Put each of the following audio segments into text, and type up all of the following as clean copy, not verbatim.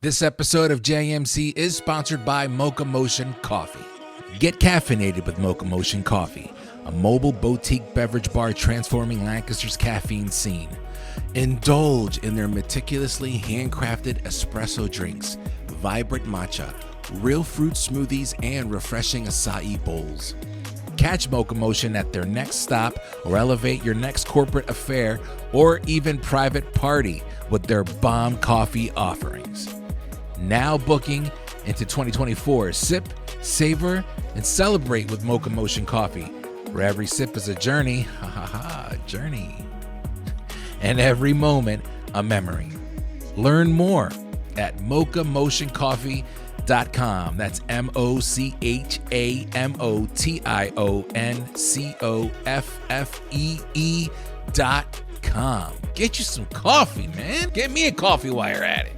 This episode of JMC is sponsored by Mocha Motion Coffee. Get caffeinated with Mocha Motion Coffee, a mobile boutique beverage bar transforming Lancaster's caffeine scene. Indulge in their meticulously handcrafted espresso drinks, vibrant matcha, real fruit smoothies, and refreshing acai bowls. Catch Mocha Motion at their next stop or elevate your next corporate affair or even private party with their bomb coffee offerings. Now booking into 2024. Sip, savor, and celebrate with Mocha Motion Coffee, where every sip is a journey, journey, and every moment a memory. Learn more at mochamotioncoffee.com. That's mochamotioncoffee.com. Get you some coffee, man. Get me a coffee while you're at it.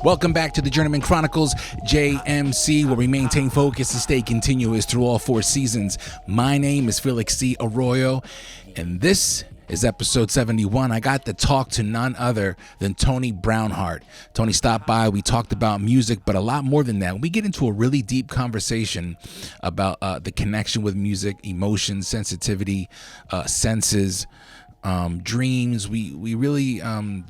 Welcome back to the Journeyman Chronicles, JMC, where we maintain focus and stay continuous through all 4 seasons. My name is Felix C. Arroyo, and this is episode 71. I got to talk to none other than Tony Brownheart. Tony stopped by. We talked about music, but a lot more than that. We get into a really deep conversation about the connection with music, emotions, sensitivity, senses, dreams. We really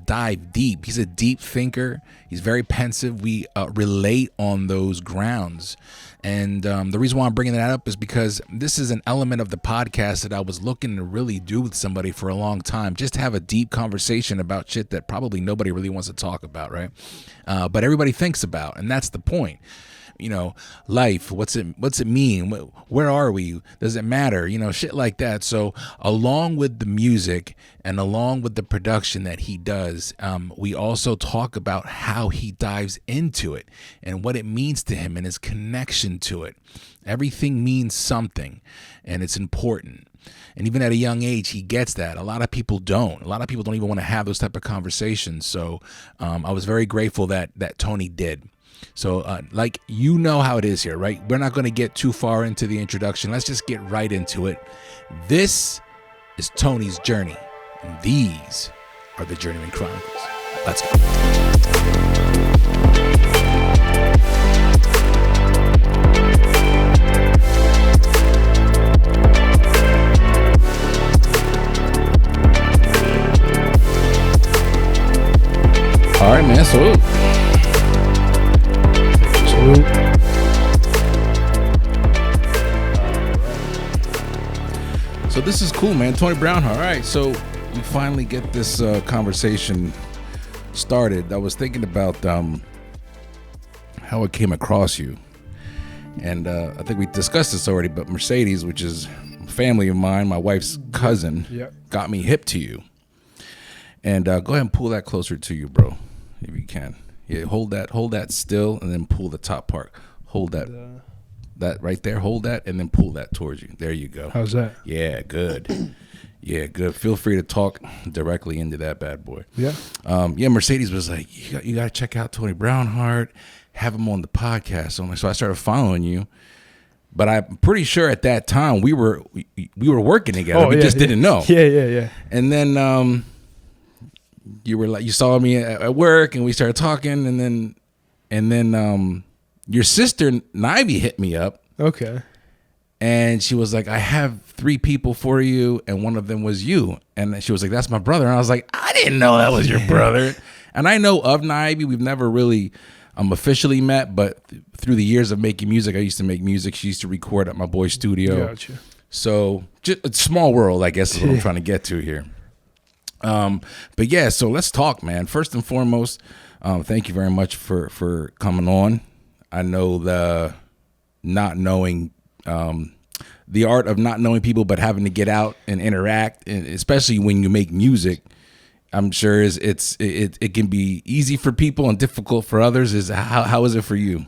dive deep. He's a deep thinker. He's very pensive. We relate on those grounds. And the reason why I'm bringing that up is because this is an element of the podcast that I was looking to really do with somebody for a long time. Just have a deep conversation about shit that probably nobody really wants to talk about, right? But everybody thinks about, and that's the point. You know, life, what's it mean? Where are we? Does it matter? You know, shit like that. So along with the music and along with the production that he does, we also talk about how he dives into it and what it means to him and his connection to it. Everything means something, and it's important. And even at a young age, he gets that. A lot of people don't. A lot of people don't even want to have those type of conversations. So I was very grateful that Tony did. So like, you know how it is here, right? We're not going to get too far into the introduction. Let's just get right into it. This is Tony's journey, and these are the Journeyman Chronicles. Let's go. All right, man. So this is cool, man. Tony Brownheart. All right, so we finally get this conversation started. I was thinking about how I came across you, and I think we discussed this already, but Mercedes, which is a family of mine, my wife's cousin, got me hip to you. And go ahead and pull that closer to you, bro, if you can. Yeah, hold that still, and then pull the top part. Hold that right there. Hold that, and then pull that towards you. There you go. How's that? Yeah, good. Yeah, good. Feel free to talk directly into that bad boy. Yeah. Mercedes was like, you got to check out Tony Brownheart. Have him on the podcast. So I started following you. But I'm pretty sure at that time we were working together. We just didn't know. Yeah. And then you were like, you saw me at work, and we started talking, and then your sister Nivy hit me up. Okay. And she was like, I have 3 people for you, and one of them was you. And she was like, that's my brother. And I was like, I didn't know that was your brother. And I know of Nivy. We've never really officially met, but through the years of making music, I used to make music. She used to record at my boy's studio. Gotcha. So just a small world, I guess, is what I'm trying to get to here. But yeah, so let's talk, man. First and foremost, thank you very much for coming on. I know the art of not knowing people, but having to get out and interact, and especially when you make music, I'm sure it can be easy for people and difficult for others. How is it for you?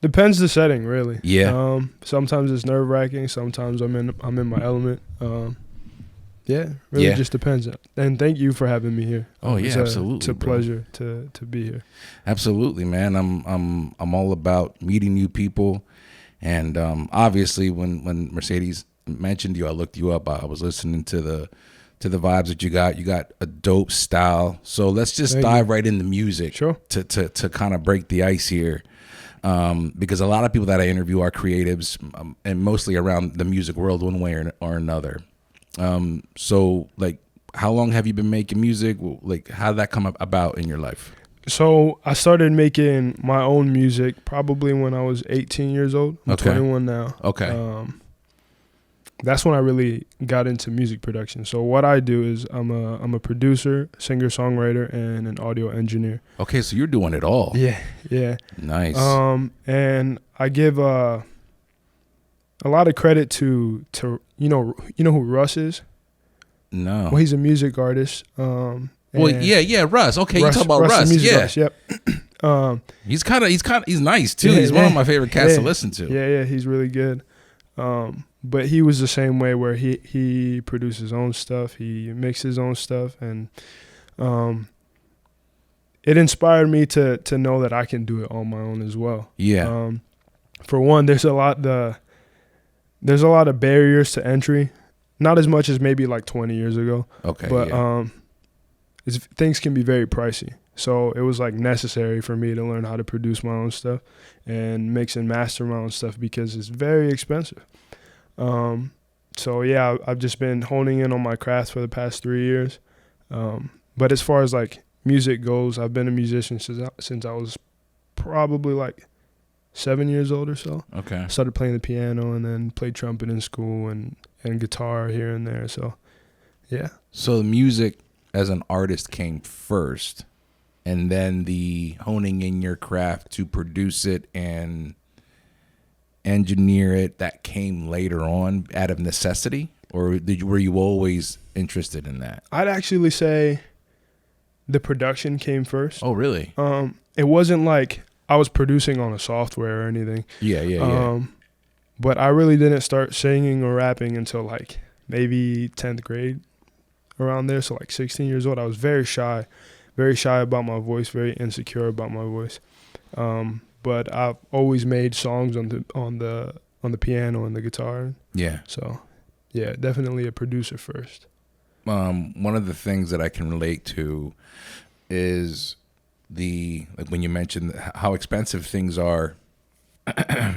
Depends the setting, really. Yeah. Sometimes it's nerve wracking. Sometimes I'm in my element. Really just depends. And thank you for having me here. Oh yeah, absolutely. It's a pleasure to be here. Absolutely, man. I'm all about meeting new people, and obviously when Mercedes mentioned you, I looked you up. I was listening to the vibes that you got. You got a dope style. So let's just dive right into music. Sure. To kind of break the ice here. Because a lot of people that I interview are creatives, and mostly around the music world one way or another. So like, how long have you been making music? Like, how did that come about in your life? So I started making my own music probably when I was 18 years old. I'm 21 now. Okay. That's when I really got into music production. So what I do is I'm a producer, singer-songwriter, and an audio engineer. Okay, so you're doing it all. Yeah. Nice. And I give a lot of credit to you know who Russ is? No. Well, he's a music artist. Well, yeah, Russ. Okay, you talk about Russ. Yeah. Artist, yep. He's nice too. He's one of my favorite cats to listen to. Yeah, he's really good. But he was the same way, where he produced his own stuff, he mixed his own stuff, and it inspired me to know that I can do it on my own as well. Yeah. For one, there's a lot of barriers to entry, not as much as maybe like 20 years ago. Okay. But things can be very pricey. So it was like necessary for me to learn how to produce my own stuff and mix and master my own stuff, because it's very expensive. So yeah, I've just been honing in on my craft for the past 3 years. But as far as like music goes, I've been a musician since I was probably like 7 years old or so. Okay. I started playing the piano and then played trumpet in school and guitar here and there. So yeah. So the music as an artist came first, and then the honing in your craft to produce it and engineer it, that came later on out of necessity? Or were you always interested in that? I'd actually say the production came first. Oh, really? It wasn't like I was producing on a software or anything. Yeah. But I really didn't start singing or rapping until like maybe 10th grade, around there. So like 16 years old. I was very shy about my voice, very insecure about my voice. But I've always made songs on the piano and the guitar. Yeah. So yeah, definitely a producer first. One of the things that I can relate to is like when you mentioned how expensive things are.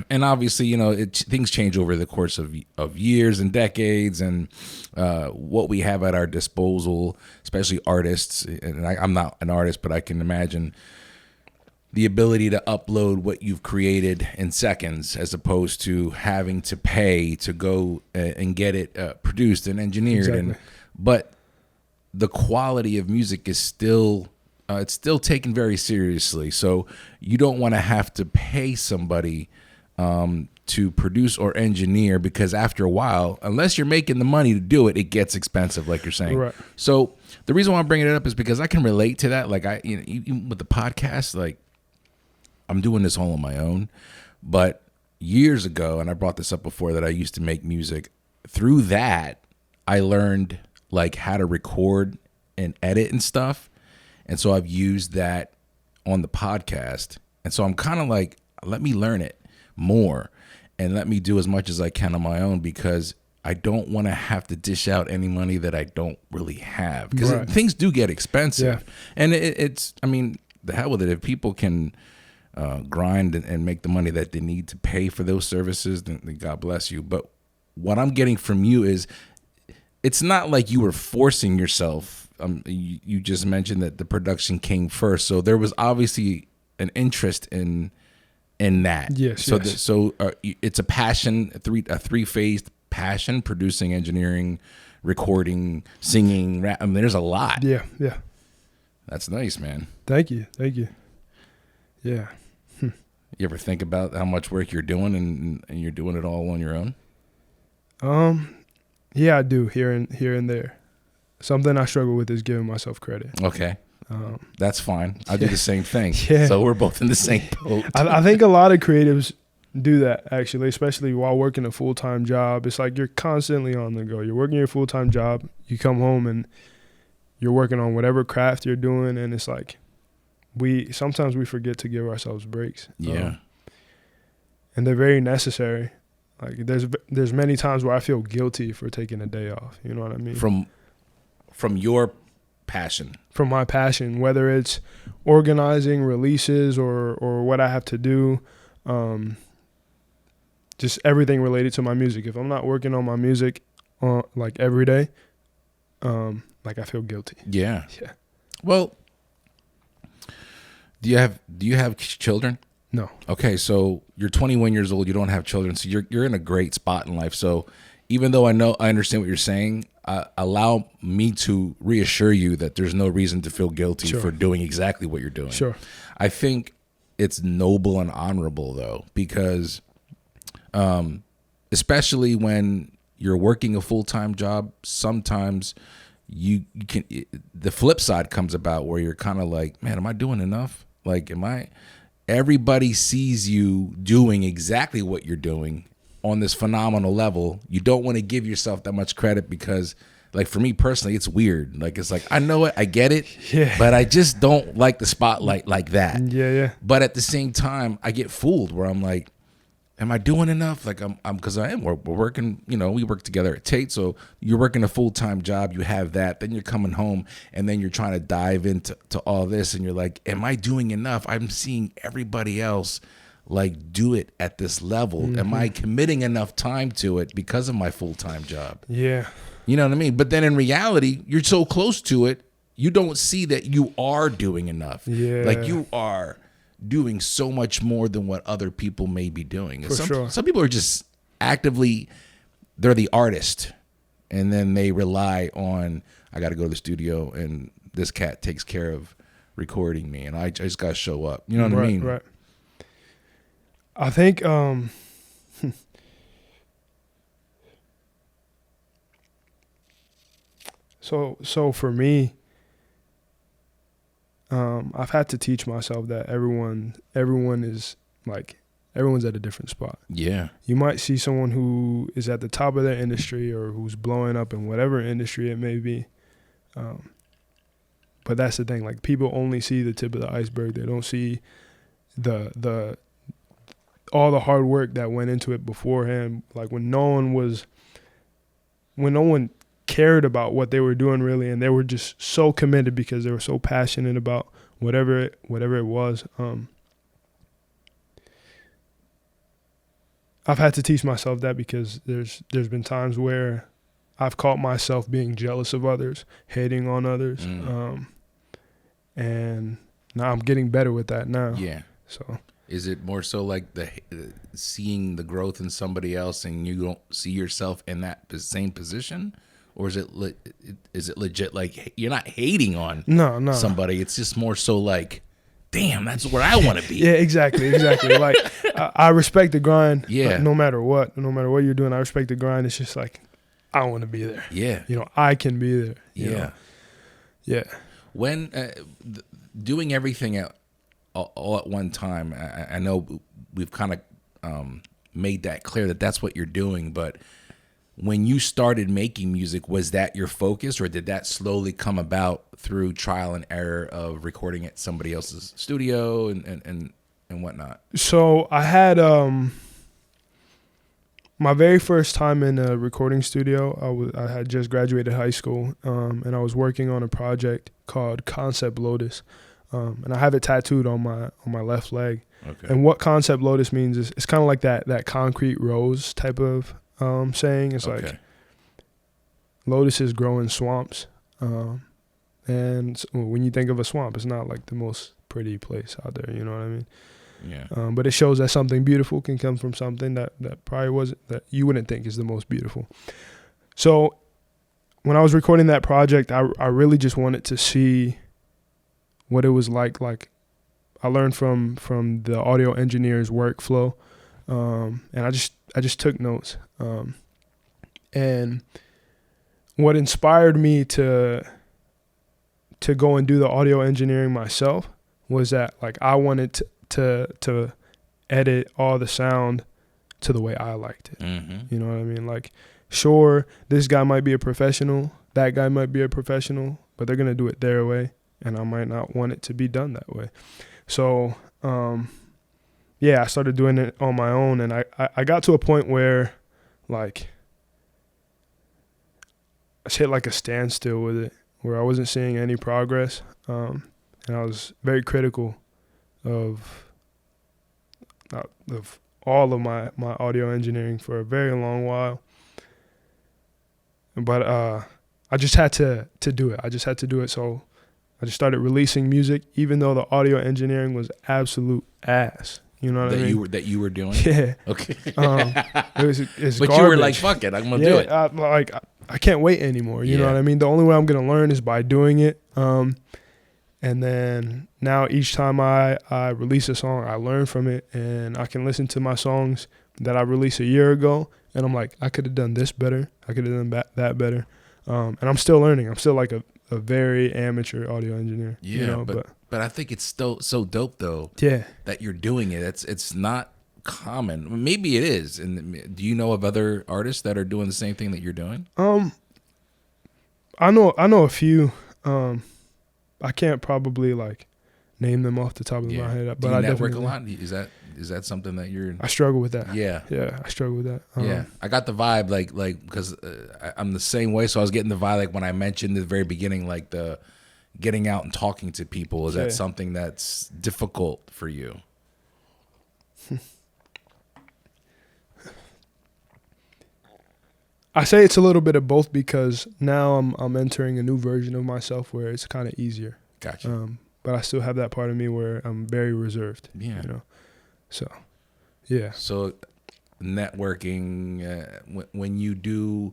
And obviously, things change over the course of years and decades, and what we have at our disposal, especially artists. And I'm not an artist, but I can imagine the ability to upload what you've created in seconds, as opposed to having to pay to go and get it produced and engineered. Exactly. But the quality of music is still it's still taken very seriously. So you don't want to have to pay somebody to produce or engineer, because after a while, unless you're making the money to do it, it gets expensive, like you're saying. Right. So the reason why I'm bringing it up is because I can relate to that. Like even with the podcast, like I'm doing this all on my own. But years ago, and I brought this up before, that I used to make music. Through that, I learned like how to record and edit and stuff. And so I've used that on the podcast. And so I'm kind of like, let me learn it more and let me do as much as I can on my own, because I don't want to have to dish out any money that I don't really have, because things do get expensive. Yeah. And it's, I mean, the hell with it. If people can grind and make the money that they need to pay for those services, then God bless you. But what I'm getting from you is, it's not like you were forcing yourself. You just mentioned that the production came first, so there was obviously an interest in that. Yes. So yes. It's a passion, a three-phased passion: producing, engineering, recording, singing, rap. I mean, there's a lot. Yeah. That's nice, man. Thank you. Yeah. You ever think about how much work you're doing and you're doing it all on your own? Yeah, I do here and there. Something I struggle with is giving myself credit. Okay. That's fine. I do the same thing. Yeah. So we're both in the same boat. I think a lot of creatives do that, actually, especially while working a full-time job. It's like you're constantly on the go. You're working your full-time job. You come home and you're working on whatever craft you're doing, and it's like sometimes we forget to give ourselves breaks. Yeah. And they're very necessary. Like there's many times where I feel guilty for taking a day off. You know what I mean? From your passion. From my passion, whether it's organizing releases or what I have to do, just everything related to my music. If I'm not working on my music like every day, like I feel guilty. Yeah. Yeah. Well, do you have children? No. Okay, so you're 21 years old. You don't have children, so you're in a great spot in life. So even though I understand what you're saying, allow me to reassure you that there's no reason to feel guilty Sure. for doing exactly what you're doing. Sure. I think it's noble and honorable though, because especially when you're working a full-time job, sometimes you can. The flip side comes about where you're kind of like, man, am I doing enough? Like, everybody sees you doing exactly what you're doing on this phenomenal level. You don't want to give yourself that much credit because, like, for me personally, it's weird. Like, it's like, I know it, I get it, Yeah. but I just don't like the spotlight like that. Yeah. But at the same time, I get fooled where I'm like, am I doing enough? Like, because I am. We're working, we work together at Tate. So you're working a full-time job. You have that. Then you're coming home and then you're trying to dive into all this. And you're like, am I doing enough? I'm seeing everybody else like do it at this level. Mm-hmm. Am I committing enough time to it because of my full-time job? Yeah. You know what I mean? But then in reality, you're so close to it, you don't see that you are doing enough. Yeah. Like you are doing so much more than what other people may be doing. For sure. Some people are just actively, they're the artist, and then they rely on, I got to go to the studio, and this cat takes care of recording me, and I just got to show up. You know what I mean? Right. I think so for me, I've had to teach myself that everyone is like, everyone's at a different spot. Yeah. You might see someone who is at the top of their industry or who's blowing up in whatever industry it may be. But that's the thing, like, people only see the tip of the iceberg. They don't see the all the hard work that went into it beforehand. Like when no one cared about what they were doing really, and they were just so committed because they were so passionate about whatever it was. I've had to teach myself that because there's been times where I've caught myself being jealous of others, hating on others, and now I'm getting better with that now. Yeah. So is it more so like the seeing the growth in somebody else and you don't see yourself in that same position? Or is it legit like you're not hating on somebody? It's just more so like, damn, that's where I want to be. Yeah, exactly. Like I respect the grind. Yeah. No matter what you're doing, I respect the grind. It's just like, I want to be there. Yeah. I can be there. You know? Yeah. When doing everything all at one time, I know we've kind of made that clear that that's what you're doing, but when you started making music, was that your focus, or did that slowly come about through trial and error of recording at somebody else's studio and whatnot? So I had my very first time in a recording studio. I had just graduated high school, and I was working on a project called Concept Lotus, and I have it tattooed on my left leg. Okay. And what Concept Lotus means is it's kind of like that concrete rose type of saying. It's like lotuses grow in swamps, and when you think of a swamp, it's not like the most pretty place out there. You know what I mean? Yeah. But it shows that something beautiful can come from something that probably wasn't, that you wouldn't think is the most beautiful. So when I was recording that project, I really just wanted to see what it was like. Like, I learned from the audio engineer's workflow, and I just took notes. And what inspired me to to go and do the audio engineering myself was that like I wanted to edit all the sound to the way I liked it. You know what I mean? Like, sure, this guy might be a professional, that guy might be a professional, but they're gonna do it their way, and I might not want it to be done that way. So I started doing it on my own, and I got to a point where like I hit like a standstill with it, where I wasn't seeing any progress, and I was very critical of all of my audio engineering for a very long while. But I just had to do it. I just had to do it. So I just started releasing music, even though the audio engineering was absolute ass. You know what I mean? That you were doing? Yeah. Okay. It's but garbage. you were like, fuck it, I'm going to do it. I can't wait anymore. You know what I mean? The only way I'm going to learn is by doing it. And then now each time I release a song, I learn from it, and I can listen to my songs that I released a year ago, and I'm like, I could have done this better. I could have done that better. And I'm still learning. I'm still like a very amateur audio engineer. Yeah, you know, but I think it's still so dope though. Yeah. That you're doing it. It's not common. Maybe it is. And do you know of other artists that are doing the same thing that you're doing? I know a few. I can't probably like name them off the top of my head, but do you I network definitely a lot. Is that something that you're? I struggle with that. Yeah, I struggle with that. Yeah, I got the vibe like because I'm the same way. So I was getting the vibe like when I mentioned at the very beginning, like the getting out and talking to people. Is that something that's difficult for you? I say it's a little bit of both because now I'm entering a new version of myself where it's kind of easier. Gotcha. But I still have that part of me where I'm very reserved. Yeah. You know. So, yeah. So, networking when you do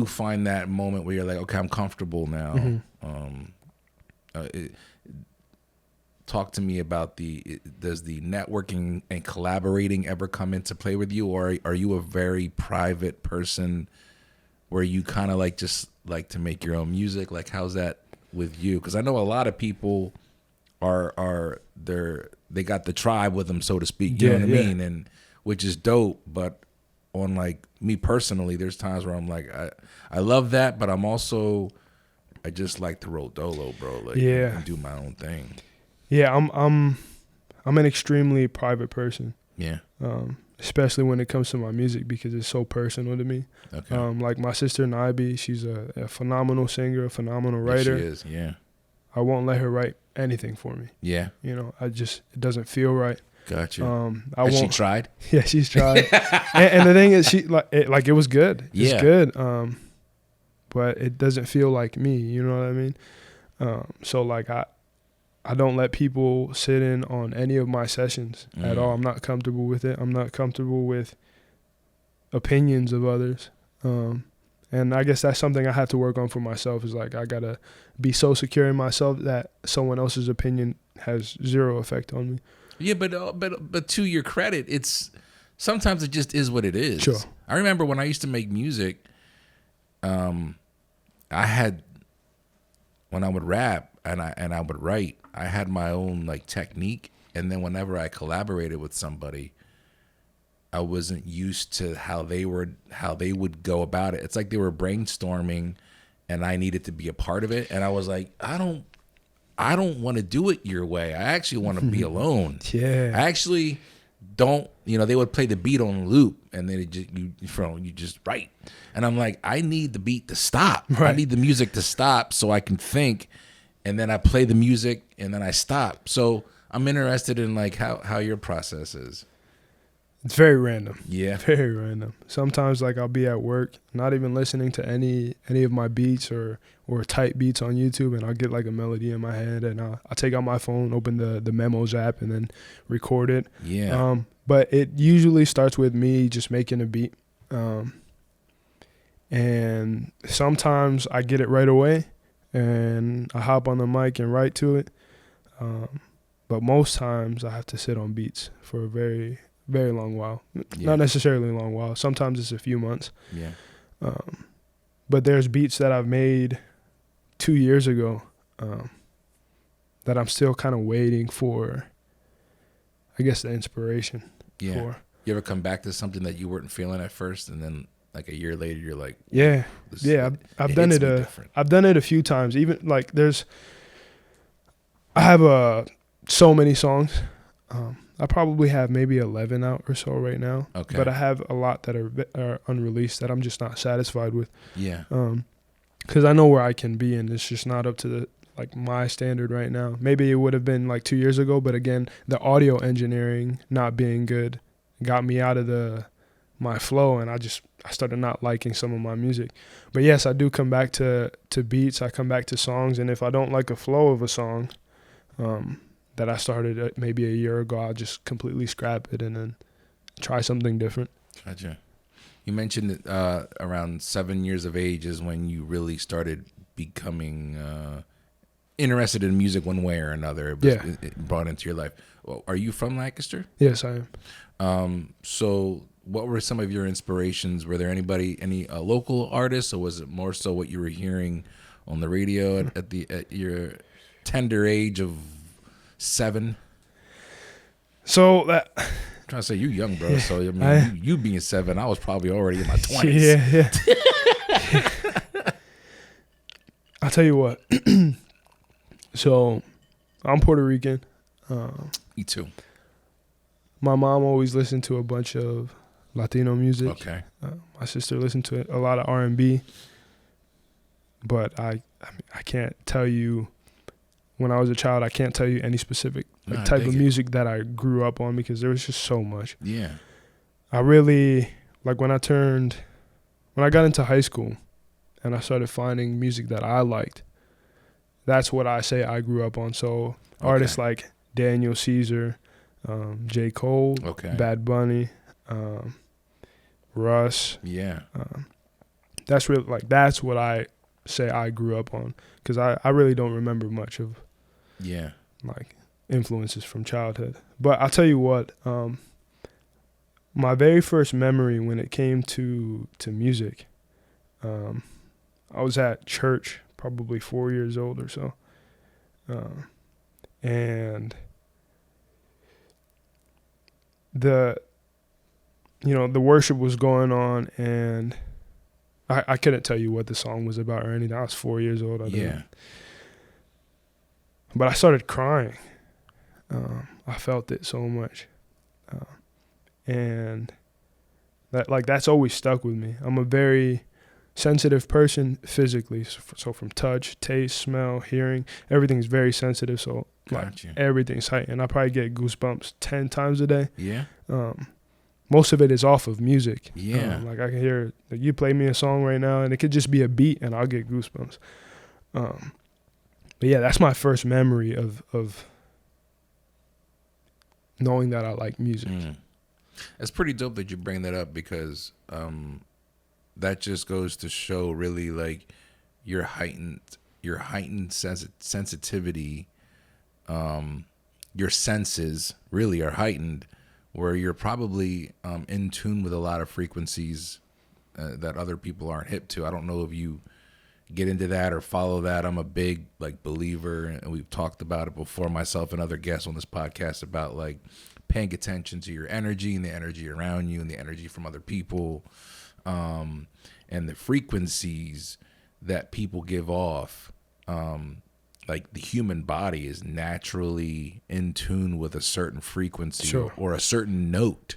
find that moment where you're like, okay, I'm comfortable now. Talk to me about does the networking and collaborating ever come into play with you, or are you a very private person where you kind of like just like to make your own music? Like, how's that with you? Because I know a lot of people they got the tribe with them, so to speak. You know what I mean? And which is dope. But on like me personally, there's times where I'm like, I love that, but I just like to roll dolo, bro. Like, and do my own thing. Yeah, I'm an extremely private person. Yeah. Especially when it comes to my music because it's so personal to me. Okay. Like my sister Naibi, she's a phenomenal singer, a phenomenal writer. Yes, she is. Yeah. I won't let her write anything for me. Yeah. You know, it doesn't feel right. Gotcha. Has she tried? Yeah, she's tried. and the thing is, it was good. It's good. But it doesn't feel like me. You know what I mean? So like I don't let people sit in on any of my sessions at all. I'm not comfortable with it. I'm not comfortable with opinions of others. And I guess that's something I have to work on for myself is like I got to be so secure in myself that someone else's opinion has zero effect on me. Yeah, but to your credit, sometimes it just is what it is. Sure. I remember when I used to make music, when I would rap and I would write, I had my own like technique, and then whenever I collaborated with somebody, I wasn't used to how they would go about it. It's like they were brainstorming, and I needed to be a part of it, and I was like, I don't want to do it your way. I actually want to be alone. Yeah. I actually don't. They would play the beat on loop, and then you just write, and I'm like, I need the beat to stop. Right. I need the music to stop so I can think. And then I play the music, and then I stop. So I'm interested in like how your process is. It's very random. Yeah, very random. Sometimes like I'll be at work, not even listening to any of my beats or type beats on YouTube, and I'll get like a melody in my head, and I'll take out my phone, open the memos app, and then record it. Yeah. But it usually starts with me just making a beat, and sometimes I get it right away. And I hop on the mic and write to it. But most times I have to sit on beats for a very, very long while. Yeah. Not necessarily a long while. Sometimes it's a few months. Yeah. But there's beats that I've made 2 years ago that I'm still kind of waiting for, I guess, the inspiration for. You ever come back to something that you weren't feeling at first, and then like a year later, you're like, I've done it. I've done it a few times. Even like I have so many songs. I probably have maybe 11 out or so right now. Okay. But I have a lot that are unreleased that I'm just not satisfied with. Yeah. Because I know where I can be, and it's just not up to my standard right now. Maybe it would have been like 2 years ago, but again, the audio engineering not being good got me out of my flow, and I started not liking some of my music. But yes, I do come back to beats. I come back to songs, and if I don't like a flow of a song that I started maybe a year ago, I'll just completely scrap it and then try something different. Gotcha. You mentioned that around 7 years of age is when you really started becoming interested in music one way or another. It brought into your life. Well, are you from Lancaster? Yes, I am. So what were some of your inspirations? Were there any local artists, or was it more so what you were hearing on the radio at your tender age of 7? So I'm trying to say you young, bro. So I mean, you being 7, I was probably already in my 20s. Yeah. I'll tell you what. So I'm Puerto Rican. Me too. My mom always listened to a bunch of Latino music. Okay. My sister listened to a lot of R&B. But I can't tell you. When I was a child, I can't tell you any specific type of music that I grew up on, because there was just so much. Yeah. I really, when I got into high school and I started finding music that I liked, that's what I say I grew up on. So artists like Daniel Caesar, J. Cole, Bad Bunny, Russ. Yeah. That's really, that's what I say I grew up on, because I really don't remember much of influences from childhood. But I'll tell you what, my very first memory when it came to music, I was at church, probably 4 years old or so, and the worship was going on, and I couldn't tell you what the song was about or anything. I was 4 years old. But I started crying. I felt it so much. And that's always stuck with me. I'm a very sensitive person physically. So from touch, taste, smell, hearing, everything's very sensitive. So everything's heightened. I probably get goosebumps 10 times a day. Yeah. Most of it is off of music. Yeah. I can hear, you play me a song right now, and it could just be a beat, and I'll get goosebumps. But yeah, that's my first memory of knowing that I like music. It's pretty dope that you bring that up, because that just goes to show really your heightened sensitivity. Your senses really are heightened, where you're probably in tune with a lot of frequencies that other people aren't hip to. I don't know if you get into that or follow that. I'm a big believer, and we've talked about it before, myself and other guests on this podcast, about paying attention to your energy and the energy around you and the energy from other people, and the frequencies that people give off. The human body is naturally in tune with a certain frequency or a certain note.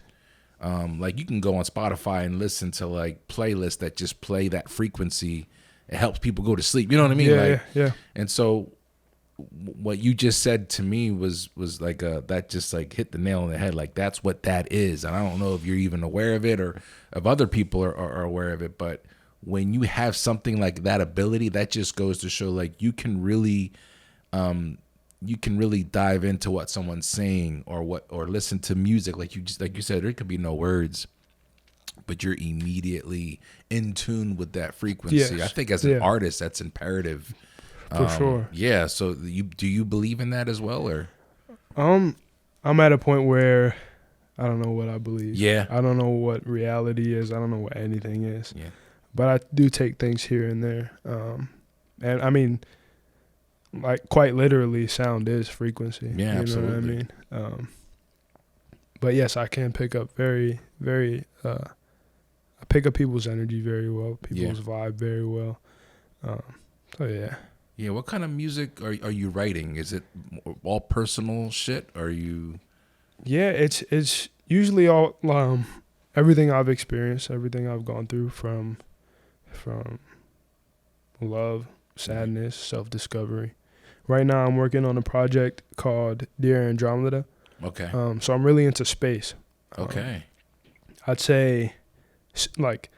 You can go on Spotify and listen to playlists that just play that frequency. It helps people go to sleep. You know what I mean? Yeah. And so what you just said to me was that just hit the nail on the head. That's what that is. And I don't know if you're even aware of it or if other people are aware of it, but when you have something like that ability, that just goes to show you can really dive into what someone's saying or listen to music. Like you said, there could be no words, but you're immediately in tune with that frequency. Yes. I think as an artist, that's imperative. For sure. Yeah. So do you believe in that as well, or? I'm at a point where I don't know what I believe. Yeah. I don't know what reality is. I don't know what anything is. Yeah. But I do take things here and there. And I mean, like quite literally, sound is frequency. Yeah, you absolutely. know what I mean? But yes, I can pick up very, very. I pick up people's energy very well, people's vibe very well. So yeah. Yeah, what kind of music are you writing? Is it all personal shit? Or are you? Yeah, it's usually all everything I've experienced, everything I've gone through from love, sadness, self-discovery. Right now, I'm working on a project called Dear Andromeda. Okay. So I'm really into space. Okay. I'd say, like,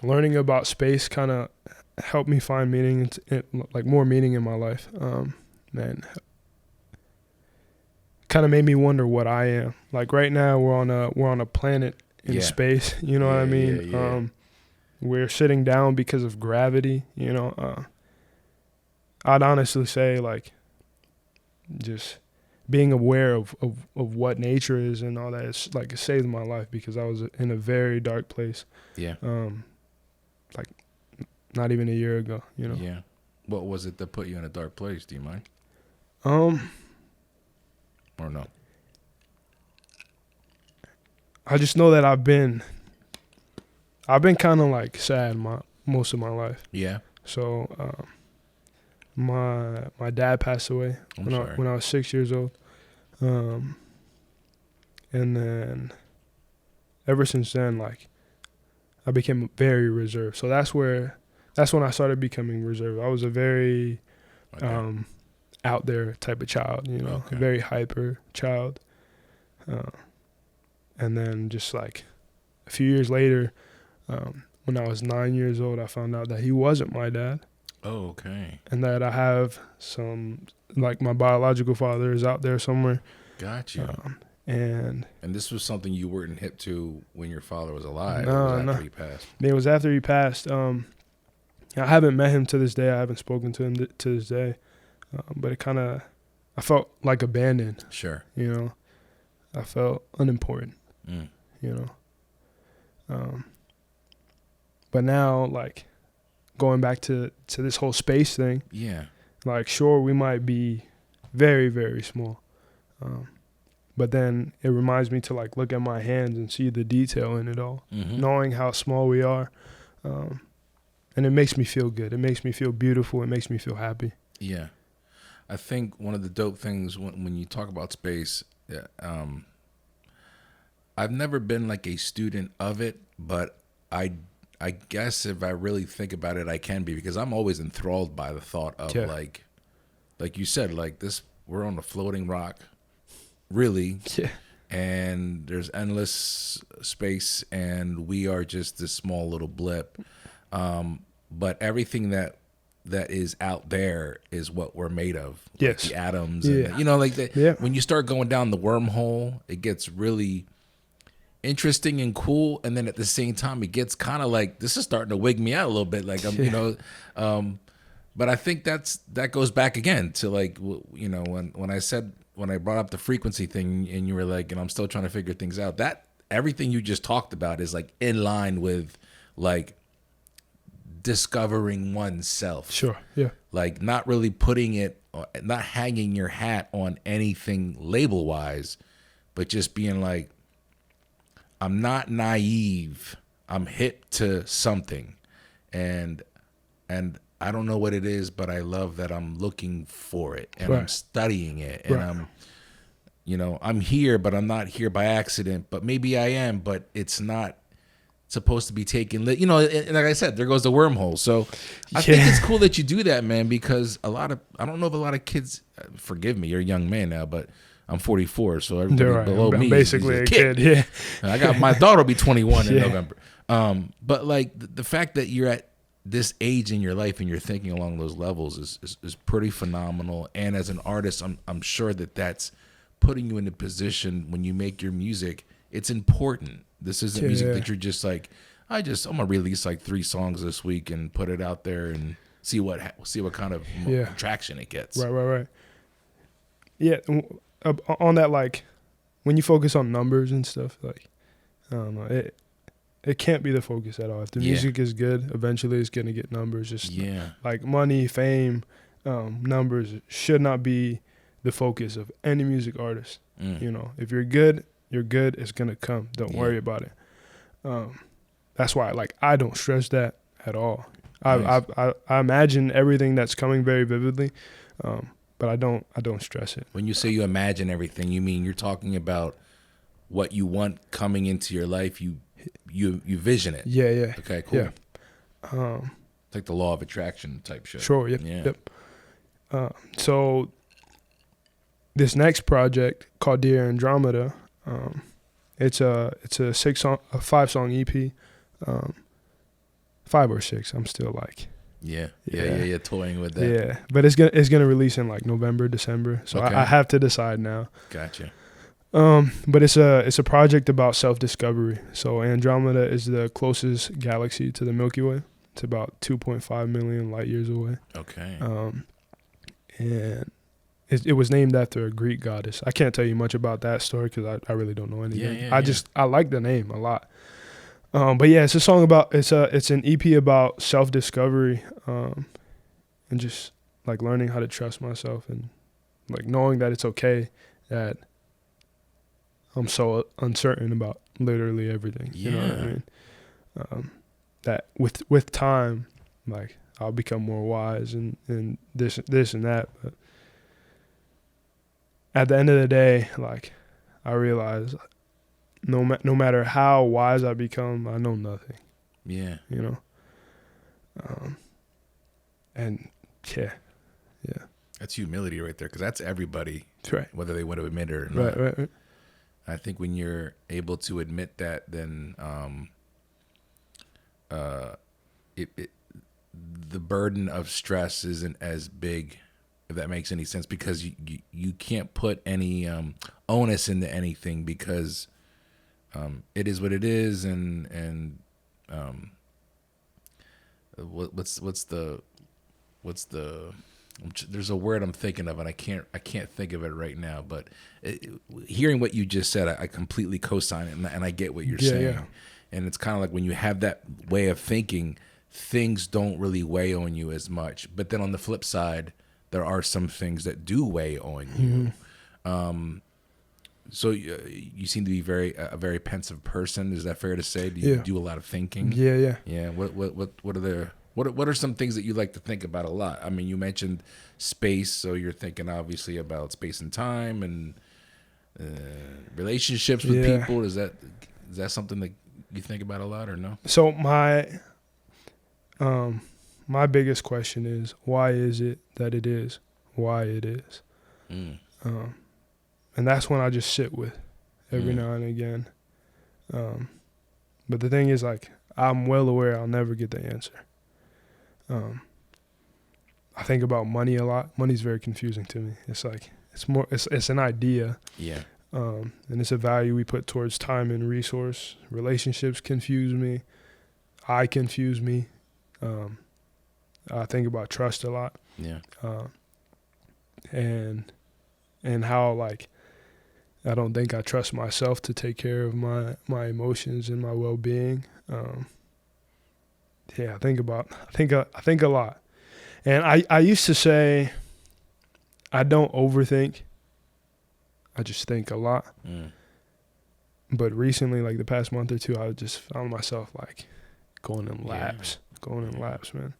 learning about space kind of helped me find meaning, like more meaning in my life. Man, kind of made me wonder what I am. Like right now, we're on a planet in space. You know what I mean? Yeah. We're sitting down because of gravity. You know, I'd honestly say like just being aware of what nature is and all that is like it saved my life because I was in a very dark place. Yeah. Like not even a year ago, you know. Yeah. What was it that put you in a dark place? Do you mind? Or no? I just know that I've been kind of like sad most of my life. Yeah. So my dad passed away when I was 6 years old. And then ever since then, like I became very reserved. So that's when I started becoming reserved. I was a very out there type of child, you know, a very hyper child. And then just like a few years later, when I was 9 years old, I found out that he wasn't my dad. Oh, okay. And that I have some, like my biological father is out there somewhere. Gotcha. And this was something you weren't hip to when your father was alive. No, it was after he passed. It was after he passed. I haven't met him to this day. I haven't spoken to him to this day. But I felt like abandoned. Sure. You know, I felt unimportant. You know. But now, like, going back to this whole space thing. Yeah. Like, sure, we might be very, very small. But then it reminds me to, like, look at my hands and see the detail in it all. Knowing how small we are. And it makes me feel good. It makes me feel beautiful. It makes me feel happy. Yeah. I think one of the dope things when you talk about space, I've never been like a student of it, but I guess if I really think about it, I can be, because I'm always enthralled by the thought of like you said, like this, we're on a floating rock, really. Yeah. And there's endless space and we are just this small little blip. But everything that is out there is what we're made of. Yes. Like the atoms. And you know, like when you start going down the wormhole, it gets really interesting and cool. And then at the same time, it gets kind of like, this is starting to wig me out a little bit. Like, you know, but I think that goes back again to like, you know, when I brought up the frequency thing and you were like, and I'm still trying to figure things out, that everything you just talked about is like in line with like discovering oneself. Sure. Yeah. Like not really not hanging your hat on anything label wise, but just being like, I'm not naive. I'm hip to something. And I don't know what it is, but I love that I'm looking for it and I'm studying it. And I'm here, but I'm not here by accident, but maybe I am, but it's not supposed to be taken, you know, and like I said, there goes the wormhole. So I think it's cool that you do that, man, because I don't know if a lot of kids, forgive me, you're a young man now, but I'm 44, so everybody below me basically is a kid. Yeah. I got my daughter will be 21 in November. But like the fact that you're at this age in your life and you're thinking along those levels is pretty phenomenal. And as an artist, I'm sure that's putting you in a position when you make your music. It's important. This isn't music that you're just like, I'm gonna release like 3 songs this week and put it out there and see what kind of traction it gets. Right. Yeah. On that, like when you focus on numbers and stuff, like I don't know, it can't be the focus at all. If the music is good, eventually it's gonna get numbers. Just like money, fame, numbers should not be the focus of any music artist. You know, if you're good, it's gonna come. Don't worry about it. That's why, like, I don't stress that at all. Nice. I imagine everything that's coming very vividly, but I don't stress it. When you say you imagine everything, you mean you're talking about what you want coming into your life. You vision it. Yeah. Okay, cool. Yeah. It's like the law of attraction type shit. Sure. Yep. So this next project called Dear Andromeda, it's a 5-song EP, 5 or 6. I'm still like, yeah, toying with that. Yeah, but it's gonna release in like November, December. So I have to decide now. Gotcha. But it's a project about self-discovery. So Andromeda is the closest galaxy to the Milky Way. It's about 2.5 million light years away. Okay. And it was named after a Greek goddess. I can't tell you much about that story because I really don't know anything. I like the name a lot. But yeah, it's a song about it's an EP about self-discovery, and just like learning how to trust myself and like knowing that it's okay that I'm so uncertain about literally everything. Yeah. You know what I mean? That with time, like I'll become more wise and this and that. But at the end of the day, like I realize no matter how wise I become, I know nothing. Yeah. You know? And yeah. That's humility right there, because that's everybody. That's right. Whether they want to admit it or not. Right. I think when you're able to admit that, then the burden of stress isn't as big, if that makes any sense, because you can't put any onus into anything, because it is what it is, and what's the there's a word I'm thinking of, and I can't think of it right now, but hearing what you just said, I completely co-sign it, and I get what you're saying. Yeah. And it's kind of like when you have that way of thinking, things don't really weigh on you as much. But then on the flip side, there are some things that do weigh on you. Mm-hmm. So you seem to be a very pensive person. Is that fair to say? Do you do a lot of thinking? Yeah. Yeah. What are some things that you like to think about a lot? I mean, you mentioned space, so you're thinking obviously about space and time and relationships with people. Is that something that you think about a lot, or no? So my biggest question is, why is it that it is why it is? And that's when I just sit with every now and again. But the thing is, like, I'm well aware I'll never get the answer. I think about money a lot. Money's very confusing to me. It's like it's an idea. Yeah. And it's a value we put towards time and resource. Relationships confuse me. I confuse me. I think about trust a lot. Yeah. And how, like, I don't think I trust myself to take care of my emotions and my well-being. I think a lot. And I used to say I don't overthink. I just think a lot. But recently, like the past month or two, I just found myself like going in laps, man.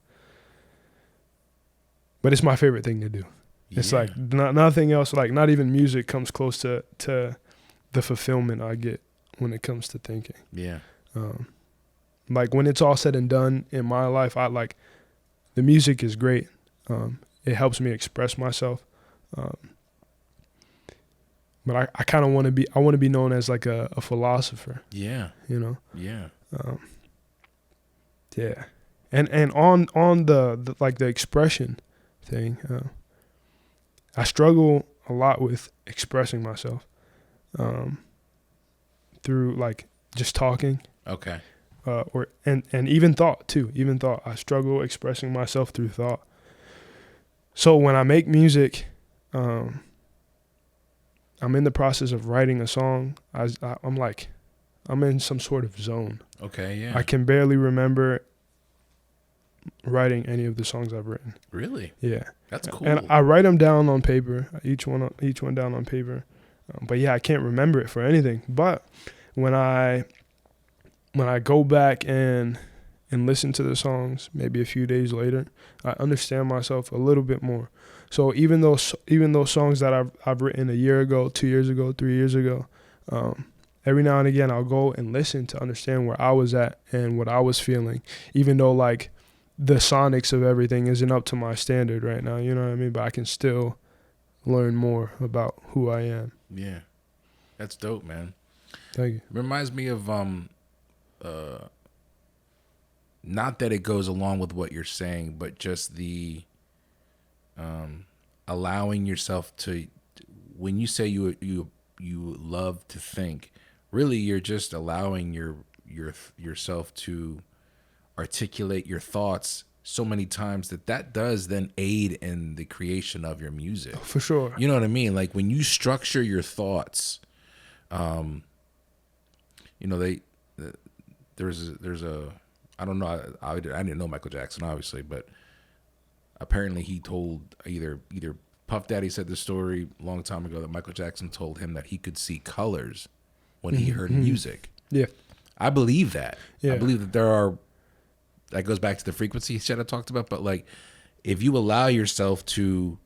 But it's my favorite thing to do. It's like nothing else, like not even music comes close to the fulfillment I get when it comes to thinking. Yeah. Like when it's all said and done in my life, I like the music is great. It helps me express myself. But I kind of want to be known as like a philosopher. Yeah. You know? Yeah. Yeah. And on the like the expression thing, I struggle a lot with expressing myself through like just talking. Okay. And even thought too. Even thought. I struggle expressing myself through thought. So when I make music, I'm in the process of writing a song. I'm like, I'm in some sort of zone. Okay, yeah. I can barely remember writing any of the songs I've written. Really? Yeah. That's cool. And I write them down on paper, each one down on paper. But yeah, I can't remember it for anything. But when I go back and listen to the songs, maybe a few days later, I understand myself a little bit more. So even those songs that I've written a year ago, 2 years ago, 3 years ago, every now and again I'll go and listen to understand where I was at and what I was feeling, even though like the sonics of everything isn't up to my standard right now, you know what I mean? But I can still learn more about who I am. Yeah. That's dope, man. Thank you. Reminds me of not that it goes along with what you're saying, but just the allowing yourself to, when you say you love to think, really you're just allowing yourself to articulate your thoughts so many times that does then aid in the creation of your music. For sure. You know what I mean? Like when you structure your thoughts, you know, there's a I don't know, I didn't know Michael Jackson obviously, but apparently he told either Puff Daddy said the story a long time ago that Michael Jackson told him that he could see colors when he heard music. Yeah. I believe that. Yeah. I believe that there are, that goes back to the frequency shit I talked about, but like if you allow yourself to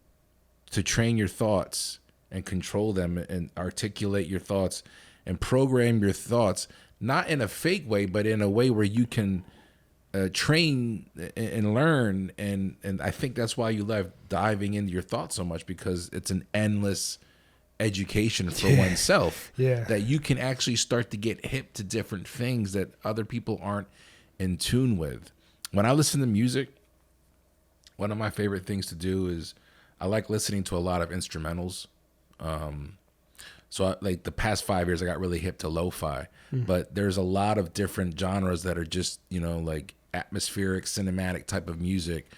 train your thoughts and control them and articulate your thoughts and program your thoughts, not in a fake way, but in a way where you can train and learn. And I think that's why you love diving into your thoughts so much, because it's an endless education for oneself. Yeah. That you can actually start to get hip to different things that other people aren't in tune with. When I listen to music, one of my favorite things to do is I like listening to a lot of instrumentals. So like the past 5 years, I got really hip to lo-fi, but there's a lot of different genres that are just, you know, like atmospheric, cinematic type of music.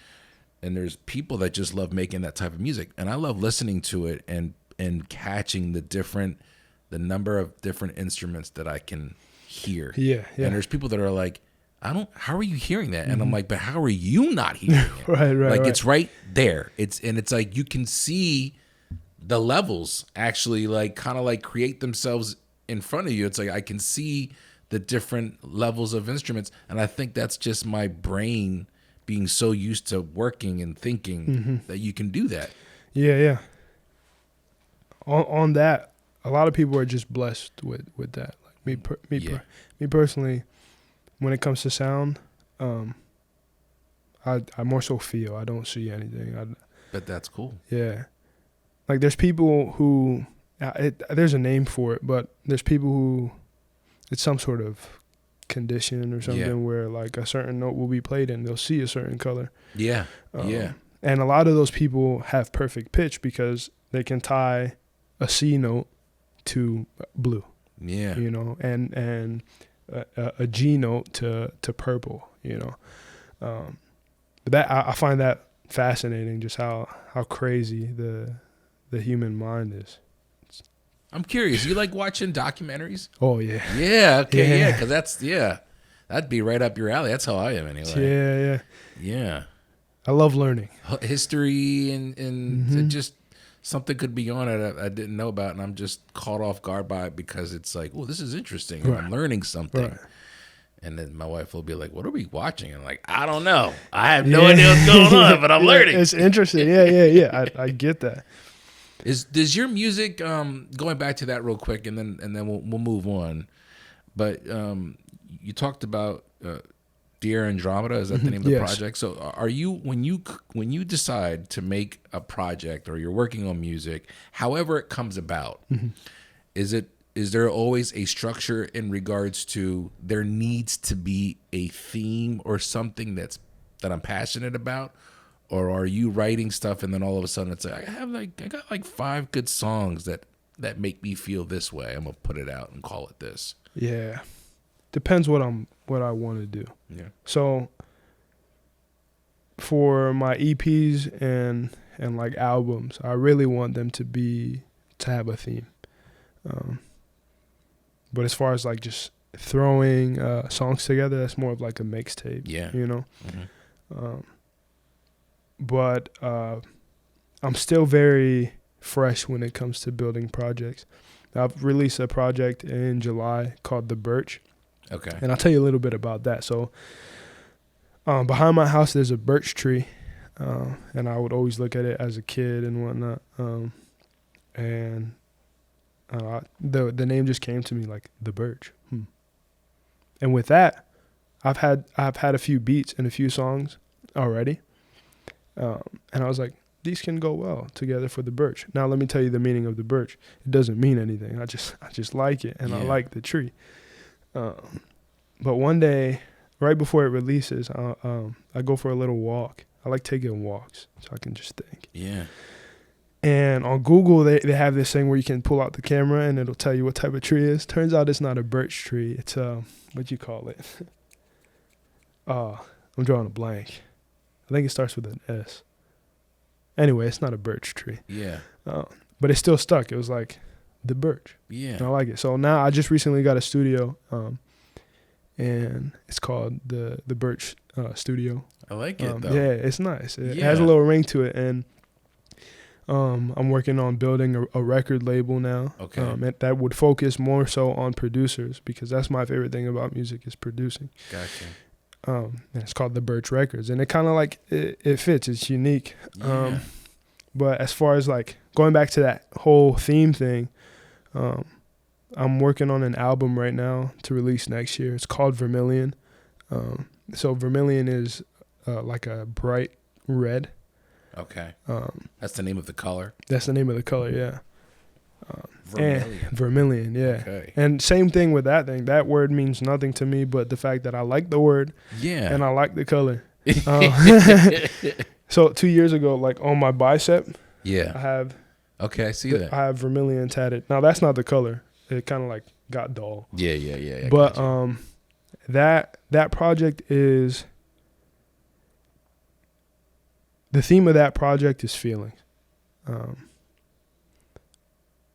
And there's people that just love making that type of music. And I love listening to it and catching the number of different instruments that I can hear. Yeah. And there's people that are like, how are you hearing that? And I'm like, but how are you not hearing it? Right. Like it's right there. It's like you can see the levels actually like kind of like create themselves in front of you. It's like I can see the different levels of instruments, and I think that's just my brain being so used to working and thinking that you can do that. Yeah. On that, a lot of people are just blessed with that. Like me personally, when it comes to sound, I more so feel. I don't see anything. But that's cool. Yeah. Like there's people who, there's a name for it, but there's people who, it's some sort of condition or something where like a certain note will be played and they'll see a certain color. Yeah. And a lot of those people have perfect pitch because they can tie a C note to blue. Yeah. You know, and a G note to purple, you know. But that I find that fascinating, just how crazy the human mind is. I'm curious. You like watching documentaries? Oh yeah. Yeah. Okay. Yeah. Because that'd be right up your alley. That's how I am anyway. Yeah. I love learning history and just something could be on it I didn't know about, and I'm just caught off guard by it because it's like, oh, this is interesting. Right. I'm learning something. Right. And then my wife will be like, what are we watching? And I'm like, I don't know. I have no idea what's going on, but I'm learning. It's interesting. Yeah. I get that. Does your music, going back to that real quick, and then we'll move on. But you talked about Dear Andromeda. Is that the name of the project? So are you, when you decide to make a project or you're working on music, however it comes about, is there always a structure in regards to there needs to be a theme or something that I'm passionate about? Or are you writing stuff and then all of a sudden it's like, I got like 5 good songs that make me feel this way. I'm gonna put it out and call it this. Yeah, depends what I want to do. Yeah. So for my EPs and like albums, I really want them to have a theme. But as far as like just throwing songs together. That's more of like a mixtape. Yeah. You know. Mm-hmm. But I'm still very fresh when it comes to building projects. I've released a project in July called The Birch. Okay. And I'll tell you a little bit about that. So behind my house, there's a birch tree. And I would always look at it as a kid and whatnot. And the name just came to me, like The Birch. And with that, I've had a few beats and a few songs already. And I was like, these can go well together for The Birch. Now let me tell you the meaning of The Birch. It doesn't mean anything. I just like it, and I like the tree. But one day, right before it releases, I go for a little walk. I like taking walks so I can just think. Yeah. And on Google, they have this thing where you can pull out the camera and it'll tell you what type of tree it is. Turns out it's not a birch tree. It's what you call it? I'm drawing a blank. I think it starts with an S. Anyway, it's not a birch tree. Yeah. But it still stuck. It was like The Birch. Yeah. And I like it. So now I just recently got a studio, and it's called the Birch Studio. I like it though. Yeah, it's nice. It has a little ring to it, and I'm working on building a record label now. Okay. That would focus more so on producers, because that's my favorite thing about music is producing. Gotcha. And it's called The Birch Records, and it kind of like it fits. It's unique. Yeah. But as far as like going back to that whole theme thing, I'm working on an album right now to release next year. It's called Vermilion. So Vermilion is like a bright red. Okay. That's the name of the color. That's the name of the color, yeah. Vermilion. Vermilion, yeah. Okay. And same thing with that thing. That word means nothing to me, but the fact that I like the word, and I like the color. So 2 years ago, like on my bicep, I have. Okay, I see that. I have vermilion tatted. Now that's not the color. It kind of like got dull. Yeah. But that project is. The theme of that project is feelings.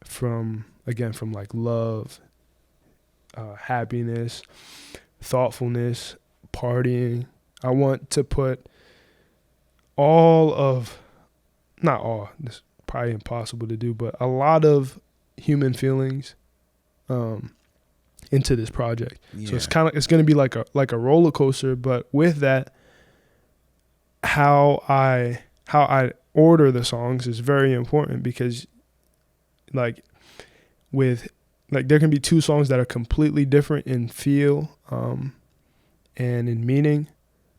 From like love, happiness, thoughtfulness, partying. I want to put not all, this is probably impossible to do, but a lot of human feelings into this project. Yeah. So it's going to be like a roller coaster, but with that, how I order the songs is very important, because there can be two songs that are completely different in feel and in meaning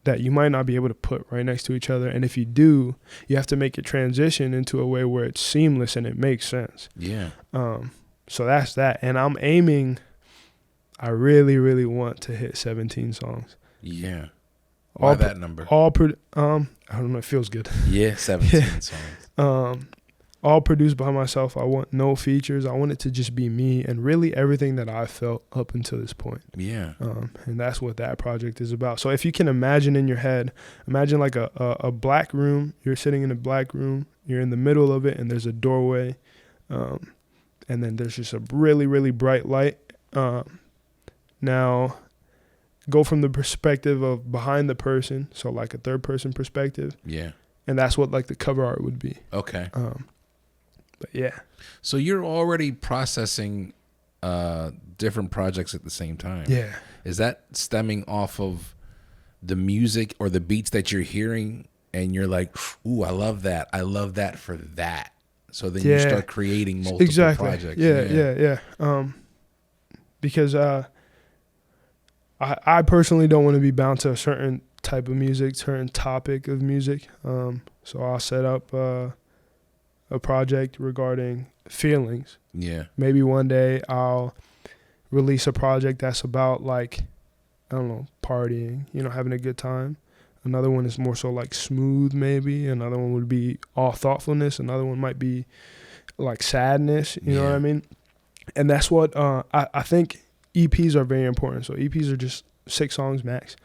that you might not be able to put right next to each other. And if you do, you have to make it transition into a way where it's seamless and it makes sense. Yeah. So that's that. And I'm aiming, I really, really want to hit 17 songs. Yeah. Why that number? I don't know, it feels good. Yeah, 17 songs. All produced by myself. I want no features. I want it to just be me and really everything that I felt up until this point. Yeah. And that's what that project is about. So if you can imagine in your head, imagine like a black room. You're sitting in a black room. You're in the middle of it, and there's a doorway. And then there's just a really, really bright light. Now, go from the perspective of behind the person, so like a third-person perspective. Yeah. And that's what like the cover art would be. Okay. But yeah. So you're already processing different projects at the same time. Yeah. Is that stemming off of the music or the beats that you're hearing, and you're like, ooh, I love that. I love that for that. So then you start creating multiple projects. Yeah. Because I personally don't want to be bound to a certain type of music, certain topic of music. So I'll set up a project regarding feelings. Yeah. Maybe one day I'll release a project that's about like, I don't know, partying, having a good time. Another one is more so like smooth maybe. Another one would be all thoughtfulness. Another one might be like sadness, you know what I mean? And that's what I think EPs are very important. So EPs are just 6 songs max.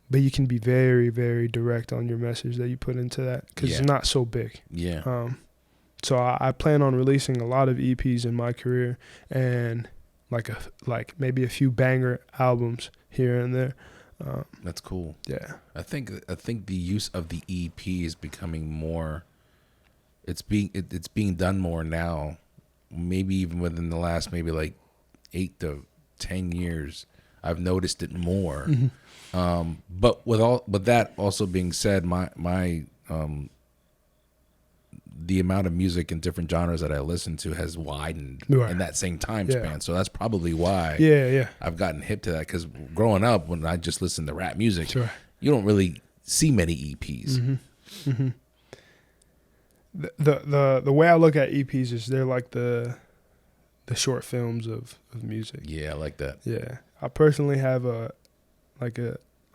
But you can be very, very direct on your message that you put into that, because it's not so big. Yeah. So I plan on releasing a lot of EPs in my career, and like maybe a few banger albums here and there. That's cool. Yeah. I think the use of the EP is becoming more. It's being done more now. Maybe even within the last maybe like 8 to 10 years, I've noticed it more. But with that also being said, my the amount of music in different genres that I listen to has widened in that same time span. So that's probably why I've gotten hip to that. Because growing up, when I just listened to rap music, you don't really see many EPs. The way I look at EPs is they're like the short films of music. Yeah, I like that. Yeah, I personally have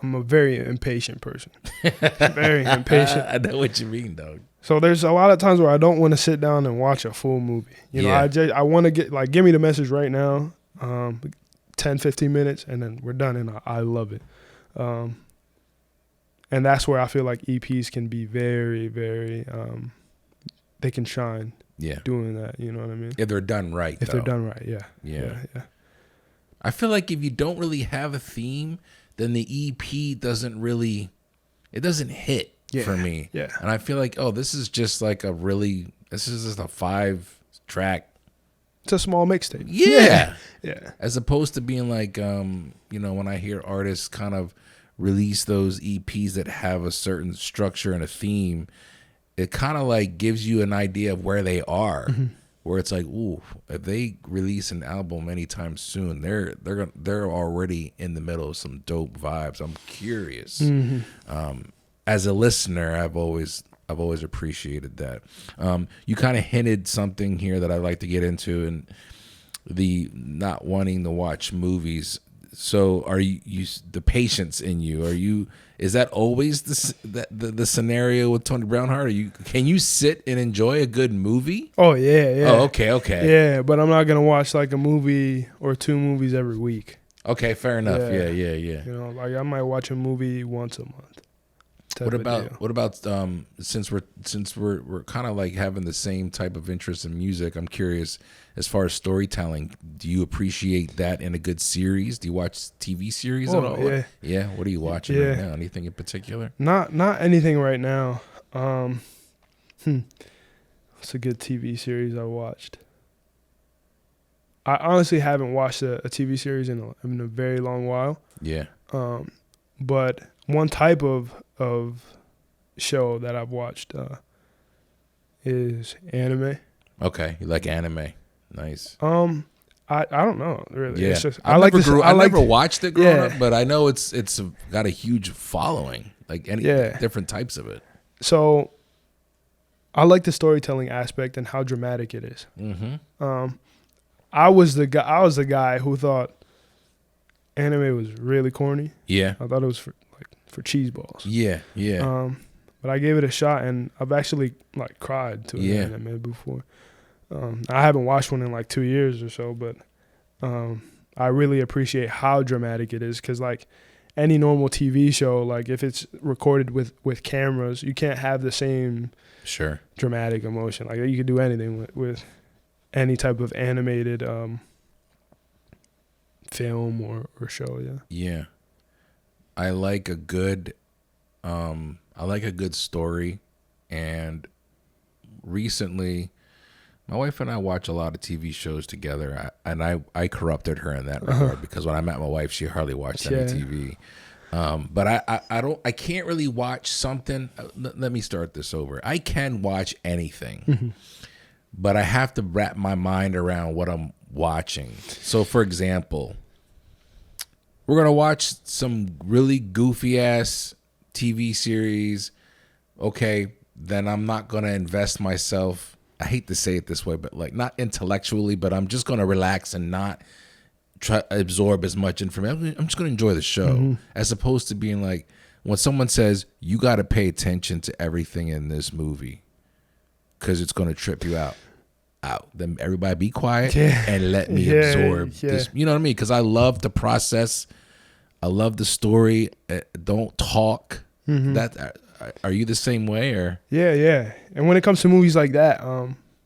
I'm a very impatient person. Very impatient. I know what you mean, dog. So there's a lot of times where I don't want to sit down and watch a full movie. You know, I want to get like, give me the message right now, 10, 15 minutes, and then we're done, and I love it. And that's where I feel like EPs can be very, very, they can shine doing that. You know what I mean? If they're done right. If they're done right, yeah. I feel like if you don't really have a theme, then the EP doesn't hit for me. Yeah. And I feel like, this is just like this is just a 5-track. It's a small mixtape. Yeah. Yeah. As opposed to being like, when I hear artists kind of release those EPs that have a certain structure and a theme, it kind of like gives you an idea of where they are. Where it's like, ooh, if they release an album anytime soon, they're already in the middle of some dope vibes. I'm curious. As a listener, I've always appreciated that. You kind of hinted something here that I'd like to get into, and the not wanting to watch movies. So, are you the patience in you? Is that always the scenario with Tony Brownheart? Can you sit and enjoy a good movie? Oh yeah. Oh, okay. Yeah, but I'm not gonna watch like a movie or 2 movies every week. Okay, fair enough. Yeah. You know, like I might watch a movie once a month. What about since we're kind of like having the same type of interest in music, I'm curious as far as storytelling, do you appreciate that in a good series? Do you watch TV series at all? Yeah. What are you watching right now? Anything in particular? Not anything right now. It's a good TV series I watched. I honestly haven't watched a TV series in a very long while. Yeah. But one type of show that I've watched is anime. Okay, you like anime. Nice. I don't know really. Yeah. It's just, I never watched it growing up, but I know it's got a huge following. Like different types of it. So I like the storytelling aspect and how dramatic it is. I was the guy who thought anime was really corny. Yeah. I thought it was for cheese balls. Yeah. But I gave it a shot, and I've actually like cried to an anime before. I haven't watched one in like 2 years or so, but I really appreciate how dramatic it is, because like any normal TV show, like if it's recorded with cameras, you can't have the same dramatic emotion. Like you could do anything with any type of animated film or show. Yeah. I like a good story, and recently my wife and I watch a lot of TV shows together, and I corrupted her in that regard, because when I met my wife, she hardly watched any TV. But I can't really watch something. Let me start this over. I can watch anything, but I have to wrap my mind around what I'm watching. So, for example, we're going to watch some really goofy ass TV series. Okay, then I'm not going to invest myself. I hate to say it this way, but like not intellectually, but I'm just going to relax and not try to absorb as much information. I'm just going to enjoy the show, as opposed to being like, when someone says you got to pay attention to everything in this movie because it's going to trip you out. Then everybody be quiet and let me absorb this. You know what I mean? Because I love to process. I love the story. Don't talk. That are you the same way or? Yeah. And when it comes to movies like that,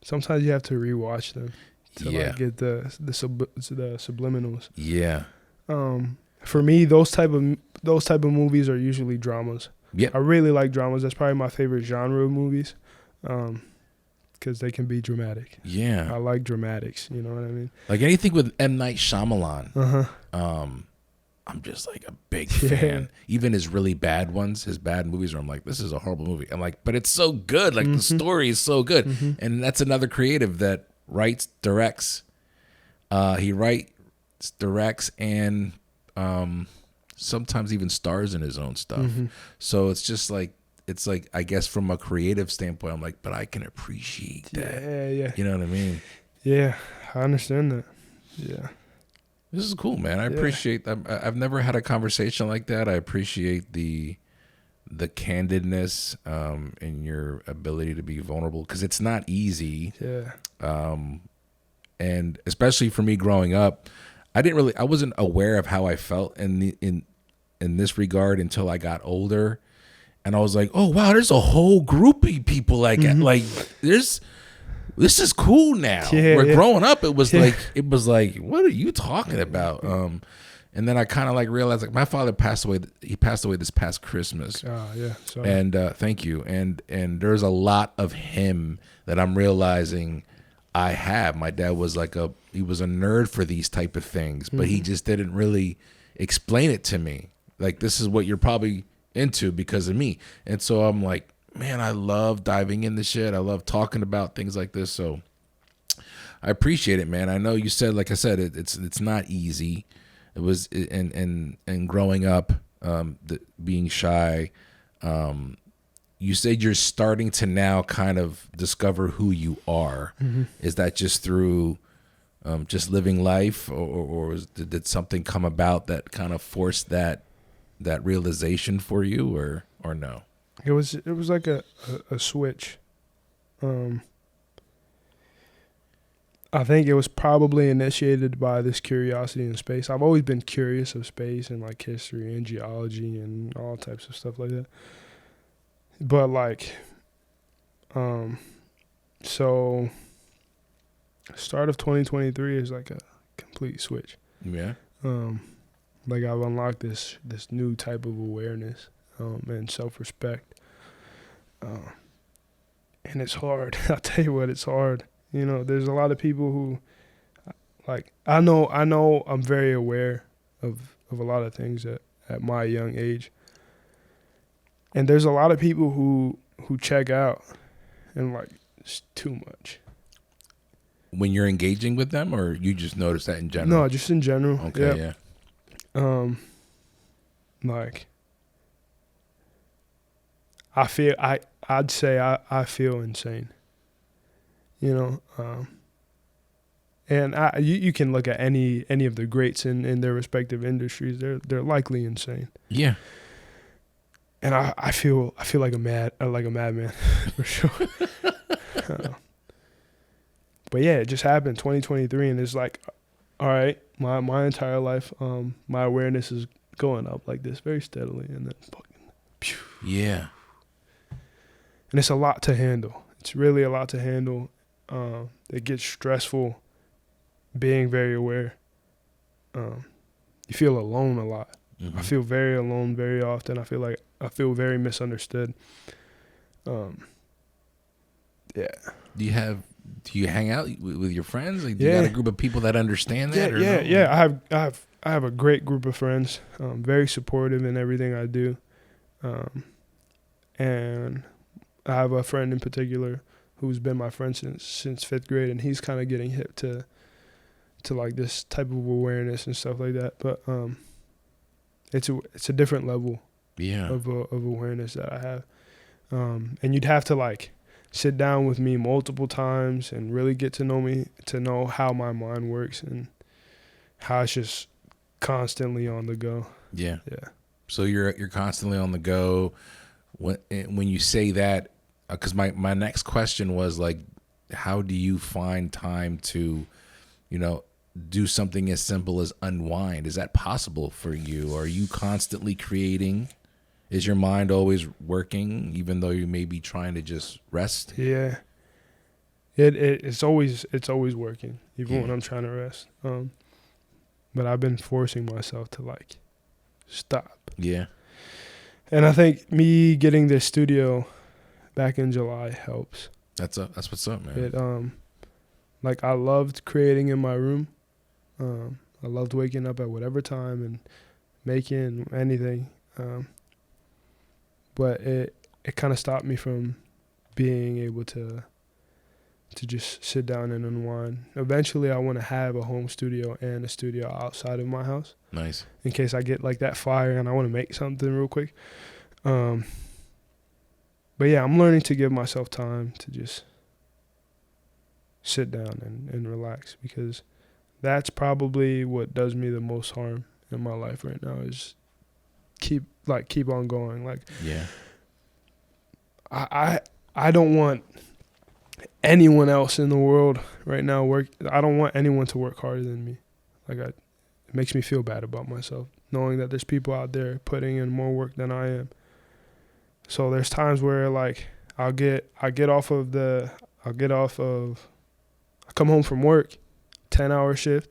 sometimes you have to rewatch them. to Yeah. like get the subliminals. Yeah. For me, those type of movies are usually dramas. Yep. I really like dramas. That's probably my favorite genre of movies, because they can be dramatic. Yeah. I like dramatics. You know what I mean? Like anything with M. Night Shyamalan. Uh-huh. I'm just like a big fan. Even his really bad ones, his bad movies, where I'm like, this is a horrible movie. I'm like, but it's so good. Like the story is so good. And that's another creative that writes, directs. He writes, directs, and sometimes even stars in his own stuff. So it's just like, it's like, I guess from a creative standpoint, I'm like, but I can appreciate that. Yeah. You know what I mean? Yeah, I understand that. Yeah. This is cool, man. I appreciate. I've never had a conversation like that. I appreciate the candidness and your ability to be vulnerable, because it's not easy. Yeah. And especially for me growing up, I wasn't aware of how I felt in this regard until I got older, and I was like, oh wow, there's a whole group of people like there's. This is cool now. Where growing up, it was like, what are you talking about? And then I kind of like realized, like, my father passed away. He passed away this past Christmas. Yeah. Sorry. And thank you. And there's a lot of him that I'm realizing I have. My dad was he was a nerd for these type of things, but he just didn't really explain it to me. Like, this is what you're probably into because of me. And so I'm like, man, I love diving in the shit. I love talking about things like this. So I appreciate it, man. I know you said, like I said, it's not easy. It was, and growing up, being shy. You said you're starting to now kind of discover who you are. Is that just through just living life, or did something come about that kind of forced that realization for you, or no? It was like a switch. I think it was probably initiated by this curiosity in space. I've always been curious of space and like history and geology and all types of stuff like that. But like, so start of 2023 is like a complete switch. Yeah. Like I've unlocked this new type of awareness and self-respect. And it's hard. I'll tell you what, it's hard. You know, there's a lot of people who, like, I know I'm very aware of a lot of things at my young age. And there's a lot of people who check out and like, it's too much. When you're engaging with them, or you just notice that in general? No, just in general. Okay, yeah. Like, I'd say I feel insane. You know, and you can look at any of the greats in their respective industries. They're likely insane. Yeah. And I feel like a madman for sure. But yeah, it just happened 2023, and it's like, all right, my entire life, my awareness is going up like this very steadily, and then fucking, pew. Yeah. And it's a lot to handle. It's really a lot to handle. It gets stressful being very aware. You feel alone a lot. I feel very alone very often. I feel very misunderstood. Yeah. Do you hang out with your friends? Like, do you got a group of people that understand that? Yeah. I have a great group of friends. Very supportive in everything I do. And I have a friend in particular who's been my friend since 5th grade, and he's kind of getting hip to like this type of awareness and stuff like that. But it's a different level of awareness that I have. And you'd have to like sit down with me multiple times and really get to know me, to know how my mind works and how it's just constantly on the go. Yeah. So you're constantly on the go. When you say that, because my next question was like, how do you find time to, you know, do something as simple as unwind? Is that possible for you? Or are you constantly creating? Is your mind always working, even though you may be trying to just rest? Yeah. It's always working. even when I'm trying to rest. But I've been forcing myself to like stop. Yeah. And I think me getting this studio back in July helps. That's what's up, man. It like I loved creating in my room. I loved waking up at whatever time and making anything. But it kind of stopped me from being able to just sit down and unwind. Eventually, I want to have a home studio and a studio outside of my house. Nice. In case I get like that fire and I want to make something real quick. But yeah, I'm learning to give myself time to just sit down and relax, because that's probably what does me the most harm in my life right now, is keep on going. Like, yeah, I don't want anyone else in the world right now I don't want anyone to work harder than me. Like, it makes me feel bad about myself knowing that there's people out there putting in more work than I am. So there's times where like I come home from work, 10-hour shift,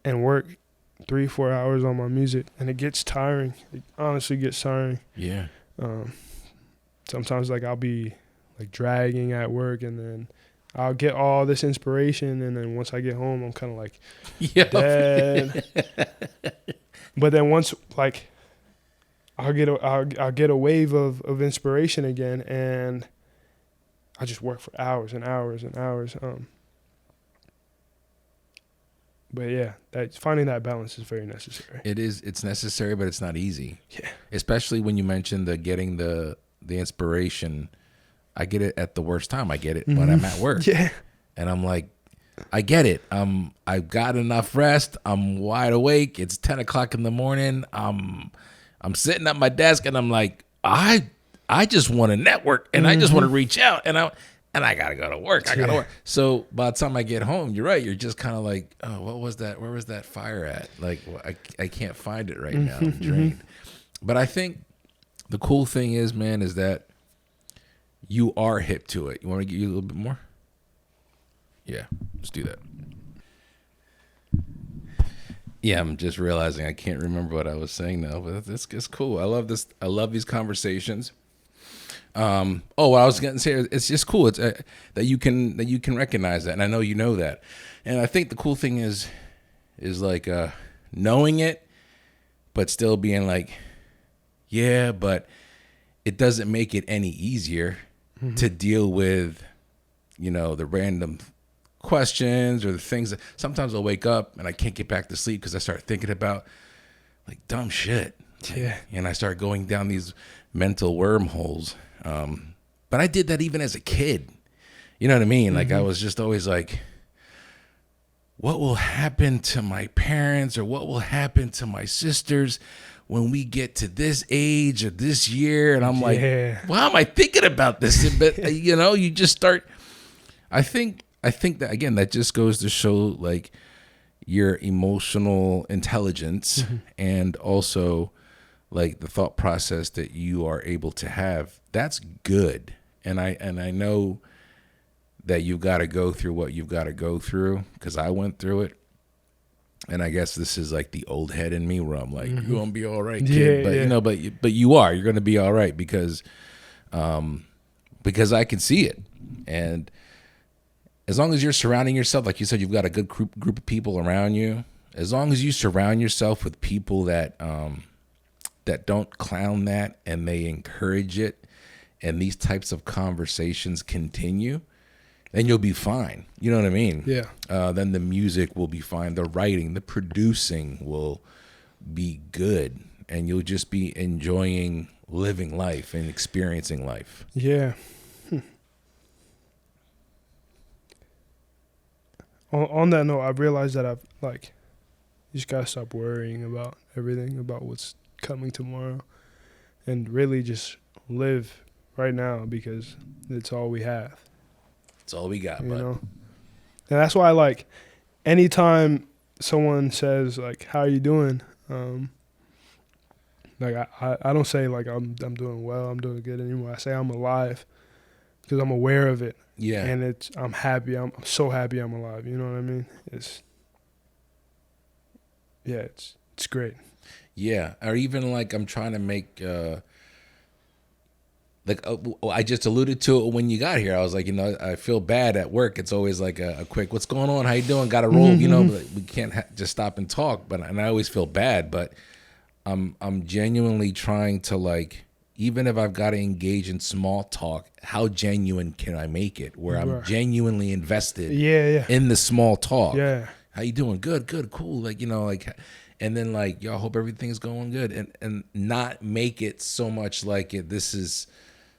and work 3-4 hours on my music, and it gets tiring. It honestly gets tiring. Yeah. Sometimes like I'll be like dragging at work, and then I'll get all this inspiration, and then once I get home, I'm kind of like dead. But then once like I'll get a wave of inspiration again, and I just work for hours and hours and hours. But yeah, finding that balance is very necessary. It is. It's necessary, but it's not easy. Yeah. Especially when you mentioned getting the inspiration. I get it at the worst time. I get it when I'm at work. Yeah. And I'm like, I get it. I've got enough rest. I'm wide awake. It's 10 o'clock in the morning. I'm sitting at my desk, and I'm like, I just want to network, and I just want to reach out, and I gotta go to work. I gotta work. So by the time I get home, you're right. You're just kind of like, oh, what was that? Where was that fire at? Like, well, I can't find it right now. I'm drained. But I think the cool thing is, man, is that you are hip to it. You want me to give you a little bit more? Yeah, let's do that. Yeah, I'm just realizing I can't remember what I was saying now, but it's cool. I love this. I love these conversations. What I was going to say, it's just cool. It's that you can recognize that, and I know you know that. And I think the cool thing is like knowing it, but still being like, yeah, but it doesn't make it any easier to deal with, the random questions or the things that sometimes I'll wake up and I can't get back to sleep because I start thinking about like dumb shit. Yeah. And I start going down these mental wormholes. But I did that even as a kid. You know what I mean? Like I was just always like, what will happen to my parents, or what will happen to my sisters when we get to this age or this year? And I'm like, why am I thinking about this? But you just start, I think that, again, that just goes to show like your emotional intelligence and also like the thought process that you are able to have. That's good. And I know that you've got to go through what you've got to go through, because I went through it. And I guess this is like the old head in me where I'm like, you're going to be all right, kid. But you are. You're going to be all right because I can see it. And as long as you're surrounding yourself, like you said, you've got a good group of people around you. As long as you surround yourself with people that don't clown that, and they encourage it, and these types of conversations continue, then you'll be fine. You know what I mean? Yeah. Then the music will be fine. The writing, the producing will be good, and you'll just be enjoying living life and experiencing life. Yeah. On that note, I've realized that you just gotta stop worrying about everything, about what's coming tomorrow, and really just live right now, because it's all we have. It's all we got, you bud. know? And that's why, like, anytime someone says, like, how are you doing? Like, I don't say, like, I'm doing well, I'm doing good anymore. I say I'm alive, because I'm aware of it. Yeah. And I'm happy. I'm so happy I'm alive. You know what I mean? It's great. Yeah. Or even like I'm trying to make, I just alluded to it when you got here. I was like, I feel bad at work. It's always like a quick, what's going on? How you doing? Got to roll, but we can't just stop and talk. And I always feel bad, but I'm genuinely trying to like, even if I've got to engage in small talk, how genuine can I make it where I'm genuinely invested in the small talk? Yeah. How you doing? Good, cool. Like, and then like, yo, I hope everything's going good, and not make it so much like this is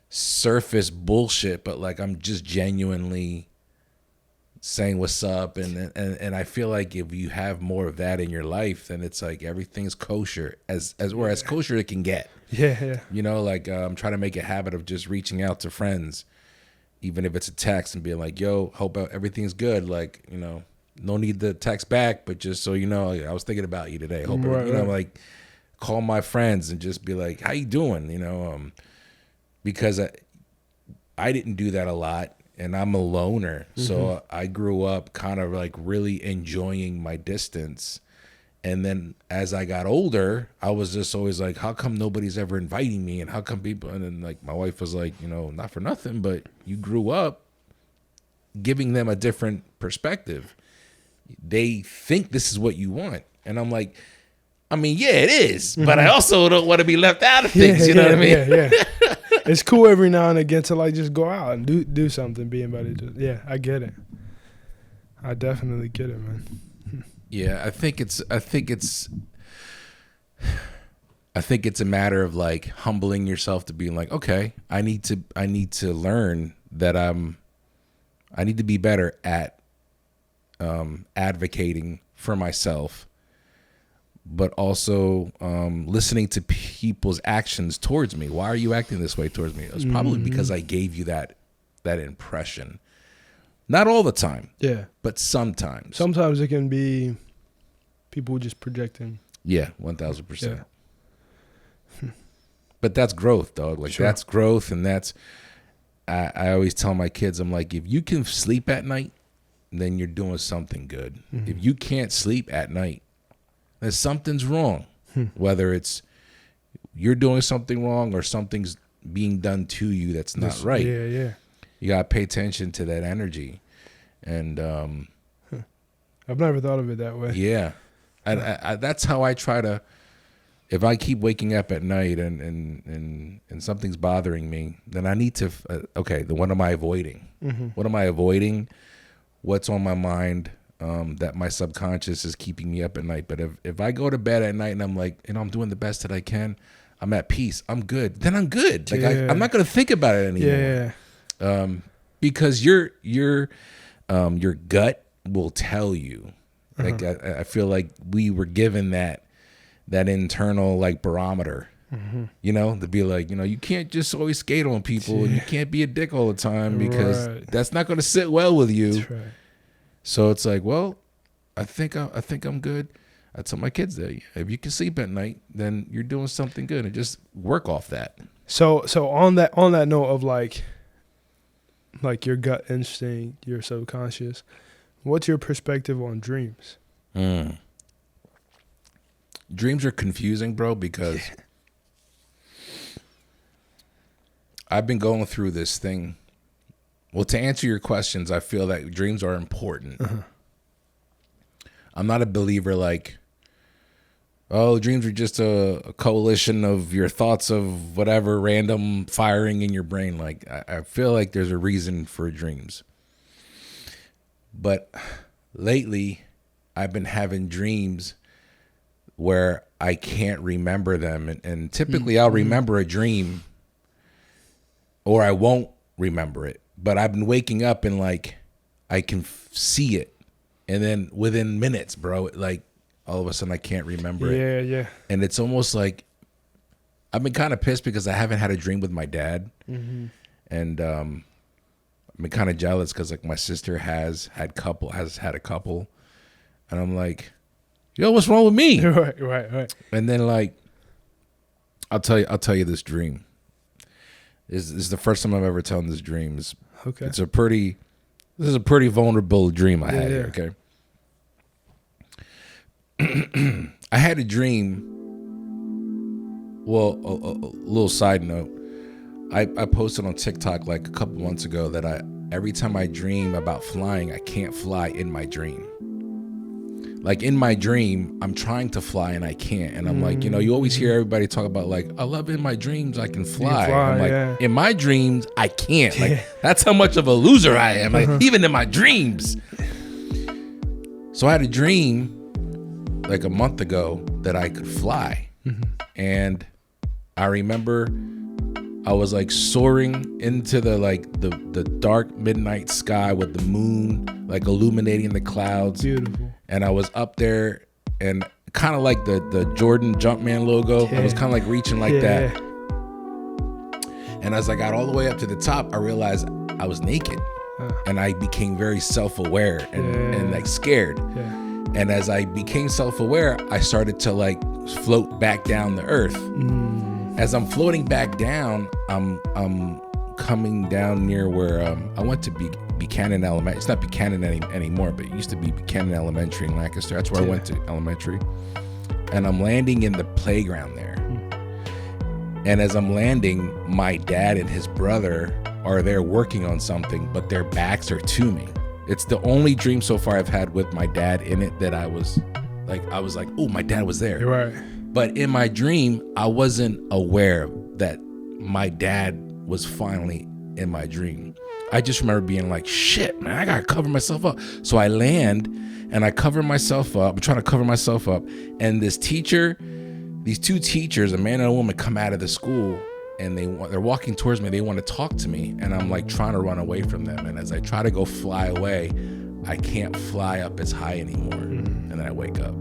surface bullshit, but like I'm just genuinely saying what's up, and I feel like if you have more of that in your life, then it's like everything's kosher as kosher it can get. Yeah. I'm trying to make a habit of just reaching out to friends, even if it's a text, and being like, yo, hope everything's good. Like, no need to text back, but just so you know, I was thinking about you today. Hope like call my friends and just be like, how you doing? Because I didn't do that a lot, and I'm a loner. So I grew up kind of like really enjoying my distance. And then as I got older, I was just always like, how come nobody's ever inviting me? And how come people, and then like my wife was like, not for nothing, but you grew up giving them a different perspective. They think this is what you want. And I'm like, I mean, yeah, it is, but I also don't want to be left out of things. You know what I mean? Yeah. It's cool every now and again to like just go out and do something, be invited to. Yeah, I get it. I definitely get it, man. Yeah, I think it's a matter of like humbling yourself to being like, okay, I need to learn that I need to be better at advocating for myself, but also listening to people's actions towards me. Why are you acting this way towards me? It was probably because I gave you that impression. Not all the time. Yeah. But sometimes. Sometimes it can be people just projecting. Yeah, 1,000%. But that's growth, dog. Like that's growth, and that's I always tell my kids, I'm like, if you can sleep at night, then you're doing something good. If you can't sleep at night, then something's wrong. Whether it's you're doing something wrong or something's being done to you that's not right. Yeah. You gotta pay attention to that energy, and I've never thought of it that way. Yeah, I that's how I try to. If I keep waking up at night and something's bothering me, then I need to. Then what am I avoiding? What am I avoiding? What's on my mind that my subconscious is keeping me up at night? But if I go to bed at night and I'm like, I'm doing the best that I can, I'm at peace, I'm good. Then I'm good. Like I'm not gonna think about it anymore. Yeah. Because your gut will tell you. Like I feel like we were given that internal like barometer, to be like, you can't just always skate on people and you can't be a dick all the time because that's not going to sit well with you. That's right. So it's like, well, I think I'm good. I tell my kids that if you can sleep at night, then you're doing something good, and just work off that. So on that note of like your gut instinct, your subconscious, what's your perspective on dreams? Dreams are confusing, bro, because I've been going through this thing. Well, to answer your questions, I feel that dreams are important. I'm not a believer like, dreams are just a coalition of your thoughts of whatever random firing in your brain. Like, I feel like there's a reason for dreams. But lately, I've been having dreams where I can't remember them. And typically I'll remember a dream or I won't remember it. But I've been waking up and like I can see it. And then within minutes, bro, like all of a sudden I can't remember it. Yeah. And it's almost like I've been kind of pissed because I haven't had a dream with my dad. And I've been kind of jealous because like my sister has had a couple. And I'm like, yo, what's wrong with me? Right. And then like, I'll tell you this dream. is the first time I've ever telling this dream. Okay. This is a pretty vulnerable dream I had here. Okay. I had a dream. Well, a little side note. I posted on TikTok like a couple months ago that every time I dream about flying, I can't fly in my dream. Like in my dream, I'm trying to fly and I can't. And I'm like, you always hear everybody talk about like, I love in my dreams I can fly. I'm like, in my dreams, I can't. Like that's how much of a loser I am. Like even in my dreams. So I had a dream like a month ago that I could fly. And I remember I was like soaring into the dark midnight sky with the moon like illuminating the clouds. Beautiful. And I was up there and kind of like the Jordan Jumpman logo. I was kind of like reaching like that. And as I got all the way up to the top, I realized I was naked. And I became very self-aware and like scared. And as I became self-aware, I started to like float back down the earth. As I'm floating back down, I'm coming down near where I went to Buchanan Elementary. It's not Buchanan anymore, but it used to be Buchanan Elementary in Lancaster. That's where I went to elementary. And I'm landing in the playground there. And as I'm landing, my dad and his brother are there working on something, but their backs are to me. It's the only dream so far I've had with my dad in it that I was like, oh, my dad was there. You're right. But in my dream, I wasn't aware that my dad was finally in my dream. I just remember being like, shit, man, I gotta cover myself up. So I land and I cover myself up. I'm trying to cover myself up. And these two teachers, a man and a woman, come out of the school and they're walking towards me. They want to talk to me. And I'm like trying to run away from them. And as I try to go fly away, I can't fly up as high anymore. And then I wake up.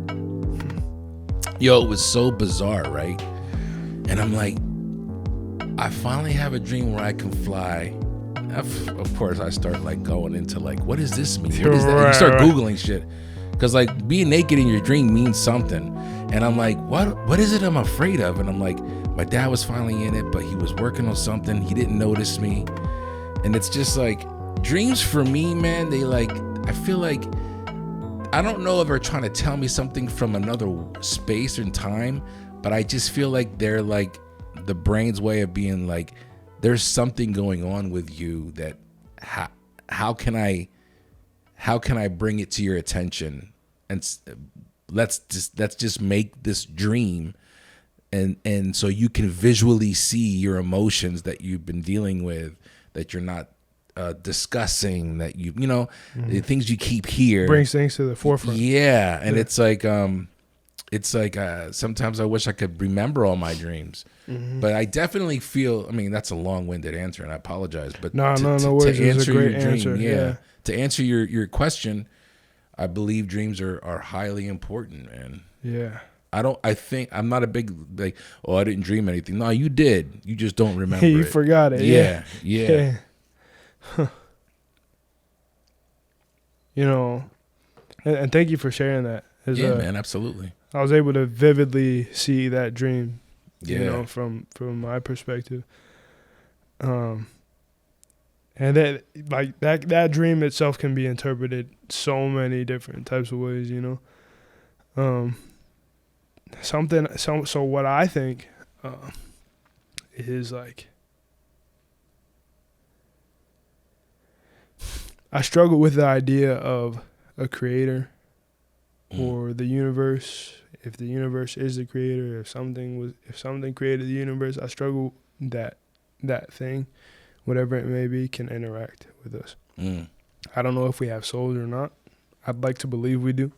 Yo, it was so bizarre, right? And I'm like, I finally have a dream where I can fly. Of course, I start like going into like, what does this mean? What is that? You start Googling shit. Because like being naked in your dream means something. And I'm like, what is it I'm afraid of? And I'm like, my dad was finally in it, but he was working on something. He didn't notice me. And it's just like, dreams for me, man, they like, I feel like, I don't know if they're trying to tell me something from another space and time, but I just feel like they're like the brain's way of being like, there's something going on with you that how can I bring it to your attention, and let's just make this dream and so you can visually see your emotions that you've been dealing with, that you're not discussing, that the things you keep here, brings things to the forefront. Yeah. And it's like sometimes I wish I could remember all my dreams, but I definitely feel, I mean, that's a long-winded answer and I apologize, but no worries. To answer a great your dream, answer. yeah. To answer your question, I believe dreams are highly important, man. Yeah. I'm not a big like, oh, I didn't dream anything. No, you did. You just don't remember you it. forgot it. Yeah. Huh. And thank you for sharing that. Man, absolutely. I was able to vividly see that dream, from my perspective. And that like that dream itself can be interpreted so many different types of ways, So what I think is like, I struggle with the idea of a creator or the universe. If the universe is the creator, if something created the universe, I struggle that thing, whatever it may be, can interact with us. I don't know if we have souls or not. I'd like to believe we do.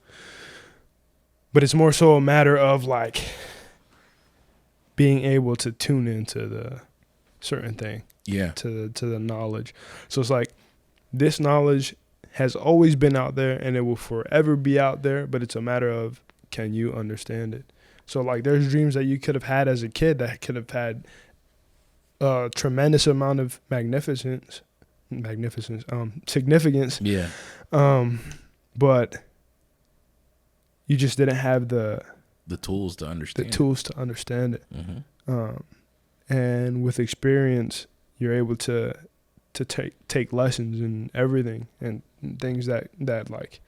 But it's more so a matter of like being able to tune into the certain thing. Yeah. To the knowledge. So it's like, this knowledge has always been out there and it will forever be out there, but it's a matter of, can you understand it? So like there's dreams that you could have had as a kid that could have had a tremendous amount of significance. Yeah. But you just didn't have the tools to understand. it. And with experience, you're able to take lessons in everything and things that like,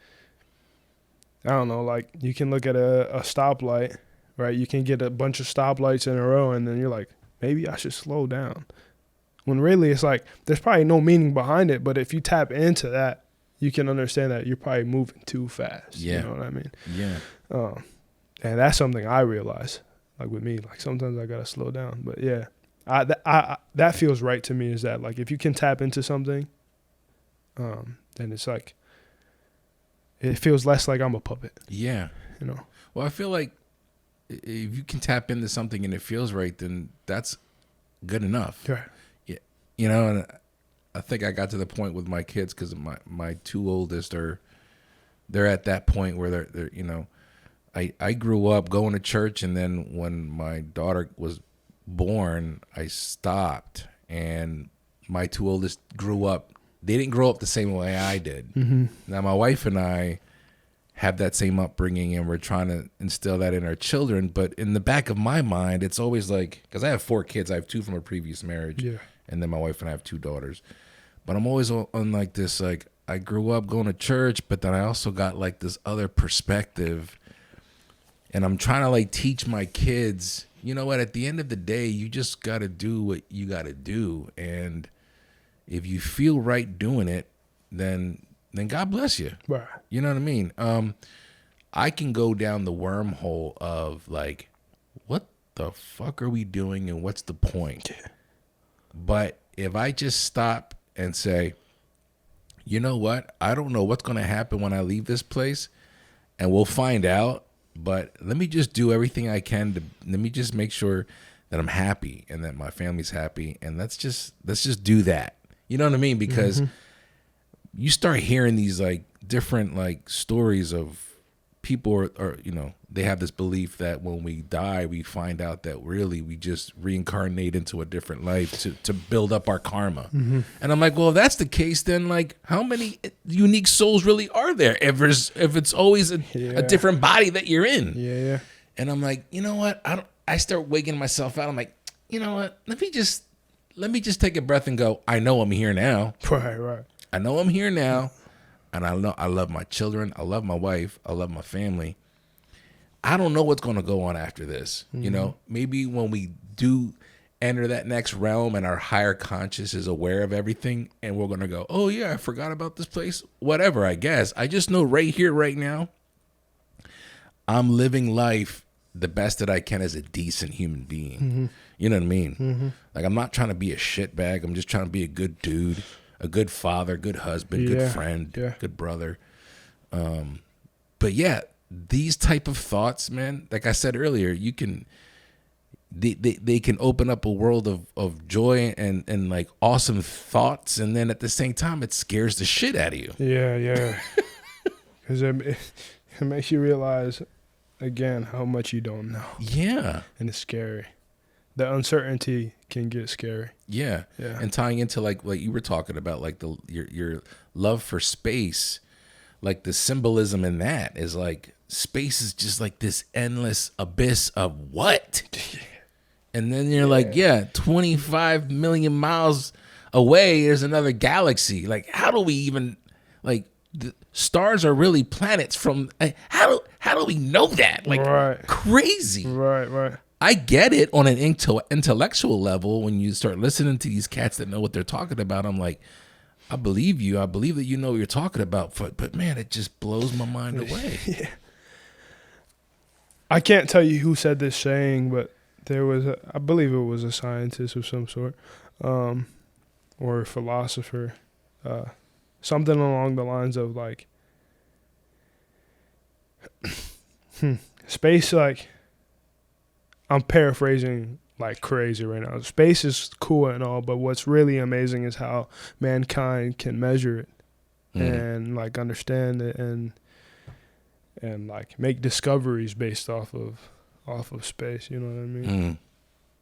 I don't know, like you can look at a stoplight, right? You can get a bunch of stoplights in a row and then you're like, maybe I should slow down. When really it's like, there's probably no meaning behind it, but if you tap into that, you can understand that you're probably moving too fast. Yeah. You know what I mean? Yeah. And that's something I realize, like with me, like sometimes I gotta slow down. But yeah, that feels right to me, is that like if you can tap into something, then it's like, it feels less like I'm a puppet. Yeah. You know? Well, I feel like if you can tap into something and it feels right, then that's good enough. Right. Yeah. You know, and I think I got to the point with my kids, because my two oldest they're at that point where they're you know, I grew up going to church, and then when my daughter was born, I stopped, and my two oldest grew up. They didn't grow up the same way I did. Mm-hmm. Now my wife and I have that same upbringing, and we're trying to instill that in our children. But in the back of my mind, it's always like, because I have 4 kids, I have 2 from a previous marriage, Yeah. and then my wife and I have 2 daughters. But I'm always on like this, like I grew up going to church, but then I also got like this other perspective, and I'm trying to like teach my kids, you know what, at the end of the day, you just got to do what you got to do. And if you feel right doing it, then God bless you. Right. You know what I mean? I can go down the wormhole of like, what the fuck are we doing and what's the point? Yeah. But if I just stop and say, you know what? I don't know what's going to happen when I leave this place, and we'll find out. But let me just do everything I can let me just make sure that I'm happy and that my family's happy, and let's just do that. You know what I mean? Because you start hearing these like different like stories of people or you know, they have this belief that when we die, we find out that really we just reincarnate into a different life to build up our karma. And I'm like, well, if that's the case, then like how many unique souls really are there if it's always a different body that you're in? Yeah. And I'm like, you know what? I start waking myself out. I'm like, you know what? Let me just take a breath and go, I know I'm here now. Right. I know I'm here now. And I know I love my children. I love my wife. I love my family. I don't know what's going to go on after this. You know, maybe when we do enter that next realm and our higher conscious is aware of everything, and we're going to go, oh yeah, I forgot about this place. Whatever, I guess. I just know right here, right now, I'm living life the best that I can as a decent human being. You know what I mean? Like, I'm not trying to be a shitbag. I'm just trying to be a good dude, a good father, good husband, good friend, good brother. But yeah, these type of thoughts, man, like I said earlier, you can, they can open up a world of joy and like awesome thoughts. And then at the same time, it scares the shit out of you. Yeah. Because it makes you realize, again, how much you don't know. Yeah. And it's scary. The uncertainty can get scary. Yeah. And tying into like you were talking about, like your love for space, like the symbolism in that is like space is just like this endless abyss of what? And then you're like, 25 million miles away, there's another galaxy. Like, how do we even, like, the stars are really planets from, how do we know that? Like, crazy. Right. I get it on an intellectual level when you start listening to these cats that know what they're talking about. I'm like, I believe you. I believe that you know what you're talking about. But man, it just blows my mind away. Yeah. I can't tell you who said this saying, but there was, I believe it was a scientist of some sort, or a philosopher, something along the lines of like, space, like, I'm paraphrasing like crazy right now. Space is cool and all, but what's really amazing is how mankind can measure it and like understand it and like make discoveries based off of space. You know what I mean?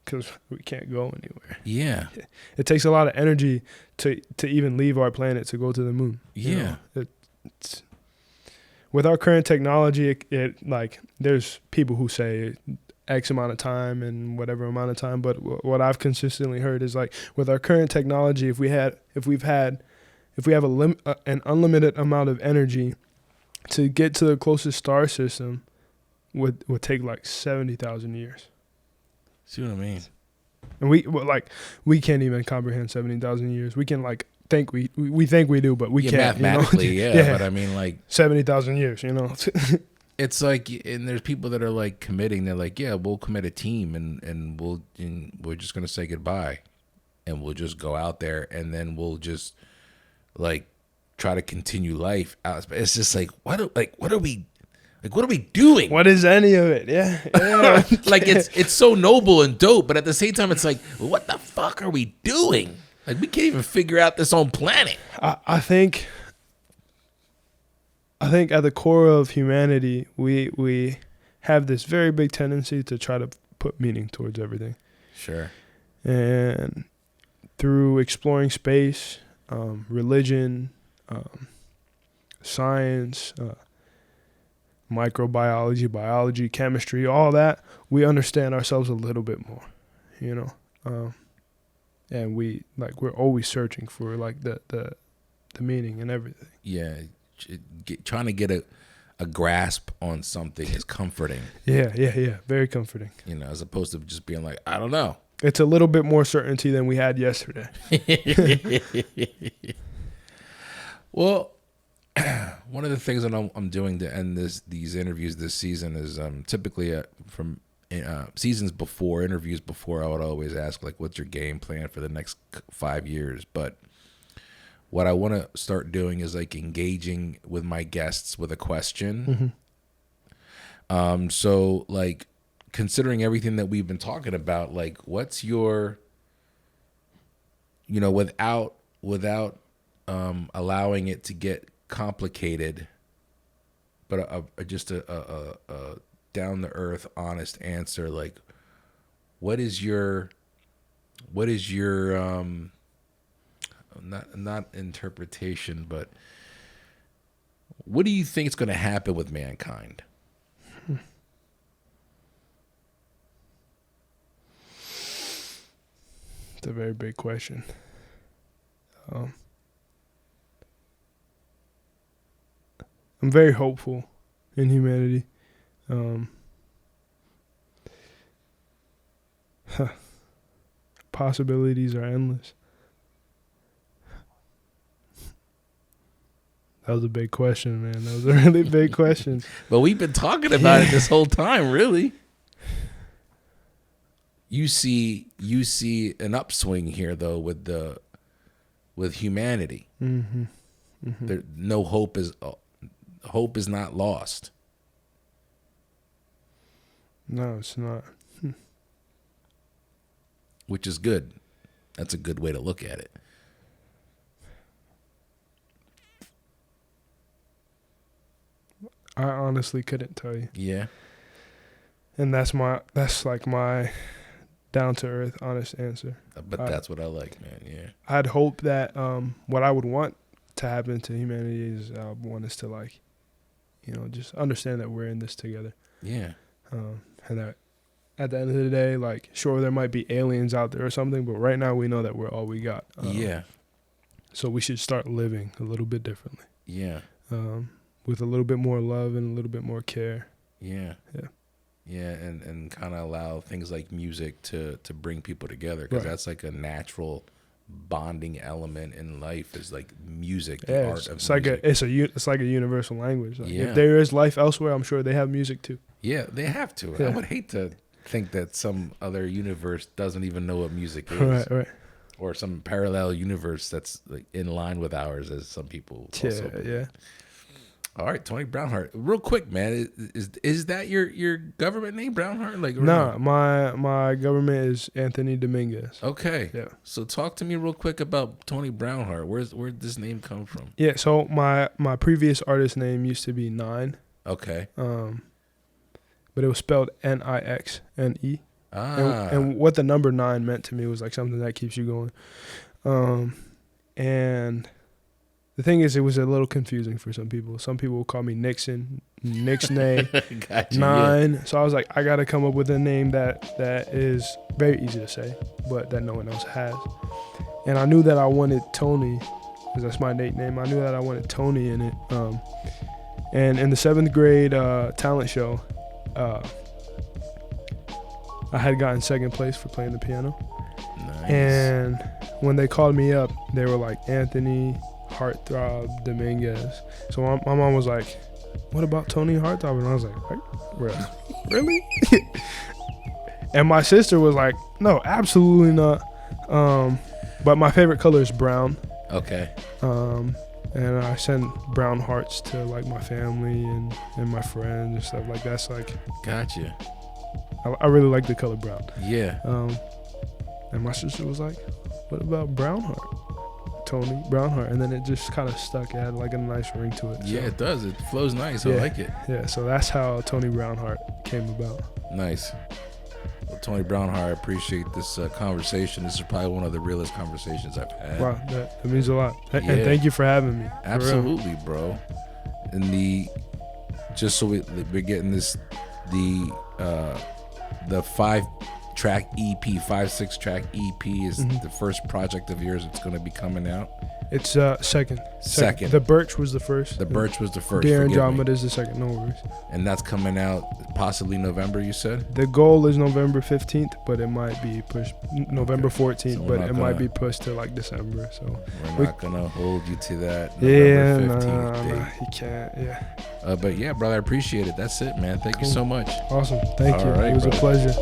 Because we can't go anywhere. Yeah. It takes a lot of energy to even leave our planet to go to the moon. Yeah. It's with our current technology, it like there's people who say X amount of time and whatever amount of time. But what I've consistently heard is like with our current technology, if we have an unlimited amount of energy, to get to the closest star system would take like 70,000 years. See what I mean? And we can't even comprehend 70,000 years. We can like think we think we do, but we can't. Mathematically, yeah. But I mean, like 70,000 years. It's like, and there's people that are like committing. They're like, yeah, we'll commit a team, and we're just gonna say goodbye, and we'll just go out there, and then we'll just like try to continue life out. It's just like, what are we doing? What is any of it? Yeah. Like it's so noble and dope, but at the same time, it's like, what the fuck are we doing? Like, we can't even figure out this own planet. I think at the core of humanity, we have this very big tendency to try to put meaning towards everything. Sure. And through exploring space, religion, science, microbiology, biology, chemistry, all that, we understand ourselves a little bit more, and we're always searching for like the meaning and everything. Yeah, trying to get a grasp on something is comforting. Yeah, very comforting. As opposed to just being like, I don't know. It's a little bit more certainty than we had yesterday. Well, one of the things that I'm doing to end these interviews this season is typically from seasons before, interviews before, I would always ask, like, what's your game plan for the next 5 years? But what I want to start doing is like engaging with my guests with a question. Mm-hmm. So like, considering everything that we've been talking about, like, what's your, without allowing it to get complicated, but just a down the earth, honest answer. Like, what is your not interpretation, but what do you think is going to happen with mankind? It's a very big question. I'm very hopeful in humanity. Possibilities are endless. That was a big question, man. That was a really big question. But we've been talking about it this whole time, really. You see an upswing here, though, with humanity. Mm-hmm. Mm-hmm. No hope is not lost. No, it's not. Which is good. That's a good way to look at it. I honestly couldn't tell you. Yeah. And that's like my down to earth, honest answer. But that's what I like, man. Yeah. I'd hope that what I would want to happen to humanity is I want us to, like, just understand that we're in this together. Yeah. And that at the end of the day, like, sure, there might be aliens out there or something, but right now we know that we're all we got. Yeah. So we should start living a little bit differently. Yeah. With a little bit more love and a little bit more care. Yeah. Yeah. Yeah, and kind of allow things like music to bring people together, because that's like a natural bonding element in life, is like music, the art of music. It's like a universal language. Like, if there is life elsewhere, I'm sure they have music too. Yeah, they have to. Yeah. I would hate to think that some other universe doesn't even know what music is. Right. Or some parallel universe that's like in line with ours, as some people also believe. Yeah. All right, Tony Brownheart. Real quick, man, is that your government name, Brownheart? Like, no, my government is Anthony Dominguez. Okay. Yeah. So talk to me real quick about Tony Brownheart. Where'd this name come from? Yeah. So my previous artist name used to be Nine. Okay. But it was spelled Nixne. Ah. And what the number 9 meant to me was like something that keeps you going. And The thing is, it was a little confusing for some people. Some people would call me Nixon, Nixnay, Gotcha, 9. Yeah. So I was like, I got to come up with a name that is very easy to say, but that no one else has. And I knew that I wanted Tony, because that's my nickname. I knew that I wanted Tony in it. And in the 7th grade talent show, I had gotten 2nd place for playing the piano. Nice. And when they called me up, they were like, Anthony Heartthrob Dominguez. So my mom was like, what about Tony Heartthrob? And I was like, really? And my sister was like, no, absolutely not. But my favorite color is brown. Okay. And I send brown hearts to like my family and my friends and stuff like that. So like, Gotcha. I really like the color brown. Yeah. And my sister was like, what about Brownheart? Tony Brownheart. And then it just kind of stuck. It had like a nice ring to it. Yeah, so. it does. It flows nice. I like it. Yeah, so that's how Tony Brownheart came about. Nice. Well, Tony Brownheart, I appreciate this conversation. This is probably one of the realest conversations I've had. Wow, that means a lot. And thank you for having me. Absolutely, bro. And just so we're getting this, the 5-track EP, 5-6-track EP is the first project of yours that's going to be coming out. It's second. Second. The Birch was the first. The Birch was the first. Dear Andromeda is the second. No worries. And that's coming out possibly November, you said? The goal is November 15th, but it might be pushed November 14th, so but it might be pushed to like December. So we're not going to hold you to that November 15th date. Nah, you can't. Yeah. But yeah, brother, I appreciate it. That's it, man. Thank you so much. Awesome. Thank you. Right, it was brother. a pleasure.